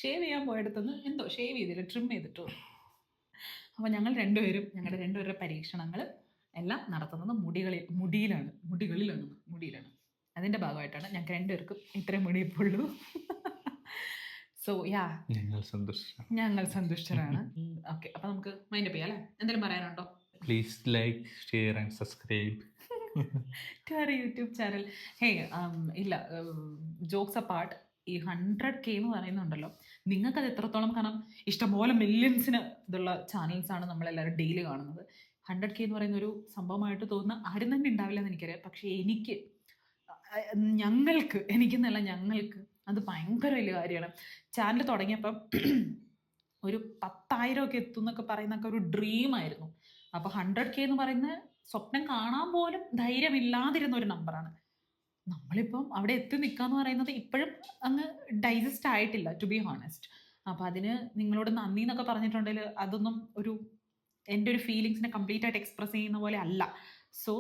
ഷേവ് ചെയ്യാൻ പോയടത്തുനിന്ന് എന്തോ ഷേവ് ചെയ്തില്ല, ട്രിം ചെയ്തിട്ടോ. അപ്പോൾ ഞങ്ങൾ രണ്ടുപേരും ഞങ്ങളുടെ രണ്ടുപേരുടെ പരീക്ഷണങ്ങൾ എല്ലാം നടത്തുന്നത് മുടികളിലാണ്. അതിൻ്റെ ഭാഗമായിട്ടാണ് ഞങ്ങൾക്ക് രണ്ടുപേർക്കും ഇത്രയും മുടി ഇപ്പോൾ ഉള്ളൂ. സോ യാ, ഞങ്ങൾ സന്തുഷ്ടരാണ്. ഓക്കെ, അപ്പോൾ നമുക്ക് മൈൻഡ് അപ്പ് ചെയ്യാം അല്ലേ? എന്തെങ്കിലും പറയാനുണ്ടോ? Please like, share and subscribe to our YouTube channel. Hey, ഇല്ല, ജോക്സ് അപ്പാർട്ട്, ഈ 100K എന്ന് പറയുന്നുണ്ടല്ലോ, നിങ്ങൾക്കത് എത്രത്തോളം, കാരണം ഇഷ്ടംപോലെ മില്യൺസിന് ഇതുള്ള ചാനൽസാണ് നമ്മളെല്ലാവരും ഡെയിലി കാണുന്നത്. 100K എന്ന് പറയുന്ന ഒരു സംഭവമായിട്ട് തോന്നുന്ന ആരും തന്നെ ഉണ്ടാവില്ല എന്ന് എനിക്കറിയാം. പക്ഷേ ഞങ്ങൾക്ക് അത് ഭയങ്കര വലിയ കാര്യമാണ്. ചാനൽ തുടങ്ങിയപ്പം ഒരു 10,000 ഒക്കെ എത്തും എന്നൊക്കെ പറയുന്നൊക്കെ ഒരു ഡ്രീമായിരുന്നു. അപ്പോൾ 100K എന്ന് പറയുന്ന സ്വപ്നം കാണാൻ പോലും ധൈര്യമില്ലാതിരുന്ന ഒരു നമ്പറാണ്. നമ്മളിപ്പം അവിടെ എത്തി നിൽക്കാന്ന് പറയുന്നത് ഇപ്പോഴും അങ്ങ് ഡൈജസ്റ്റ് ആയിട്ടില്ല, ടു ബി ഹോണസ്റ്റ്. അപ്പോൾ അതിന് നിങ്ങളോട് നന്ദി എന്നൊക്കെ പറഞ്ഞിട്ടുണ്ടെങ്കിൽ അതൊന്നും എൻ്റെ ഒരു ഫീലിങ്സിനെ കംപ്ലീറ്റ് ആയിട്ട് എക്സ്പ്രസ് ചെയ്യുന്ന പോലെ അല്ല. സോ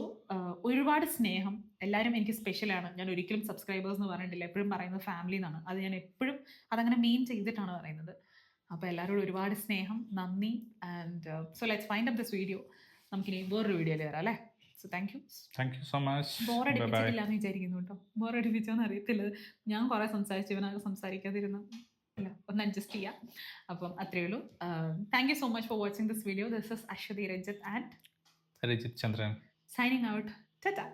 ഒരുപാട് സ്നേഹം. എല്ലാവരും എനിക്ക് സ്പെഷ്യലാണ്. ഞാൻ ഒരിക്കലും സബ്സ്ക്രൈബേഴ്സ് എന്ന് പറഞ്ഞിട്ടില്ല, എപ്പോഴും പറയുന്നത് ഫാമിലി എന്നാണ്. അത് ഞാൻ എപ്പോഴും അതങ്ങനെ മീൻ ചെയ്തിട്ടാണ് പറയുന്നത്. അപ്പോൾ എല്ലാവരോടും ഒരുപാട് സ്നേഹം, നന്ദി. And so let's find up this video. നമുക്കിനി വേറൊരു വീഡിയോയിൽ വരാം അല്ലേ? So thank you so much. ബോറടിപ്പിച്ചിട്ടില്ല എന്ന് വിചാരിക്കുന്നു കേട്ടോ. ബോറടിപ്പിച്ചോന്ന് അറിയത്തില്ല, ഞാൻ കുറേ സംസാരിച്ചു, ഇവനാകെ സംസാരിക്കാതിരുന്നു. അല്ല, ഒന്ന് അഡ്ജസ്റ്റ് ചെയ്യാം. അപ്പം അത്രയേ ഉള്ളൂ. Thank you so much for watching this video. This is Aswathy Ranjith and Rajith Chandran signing out. Ta-ta.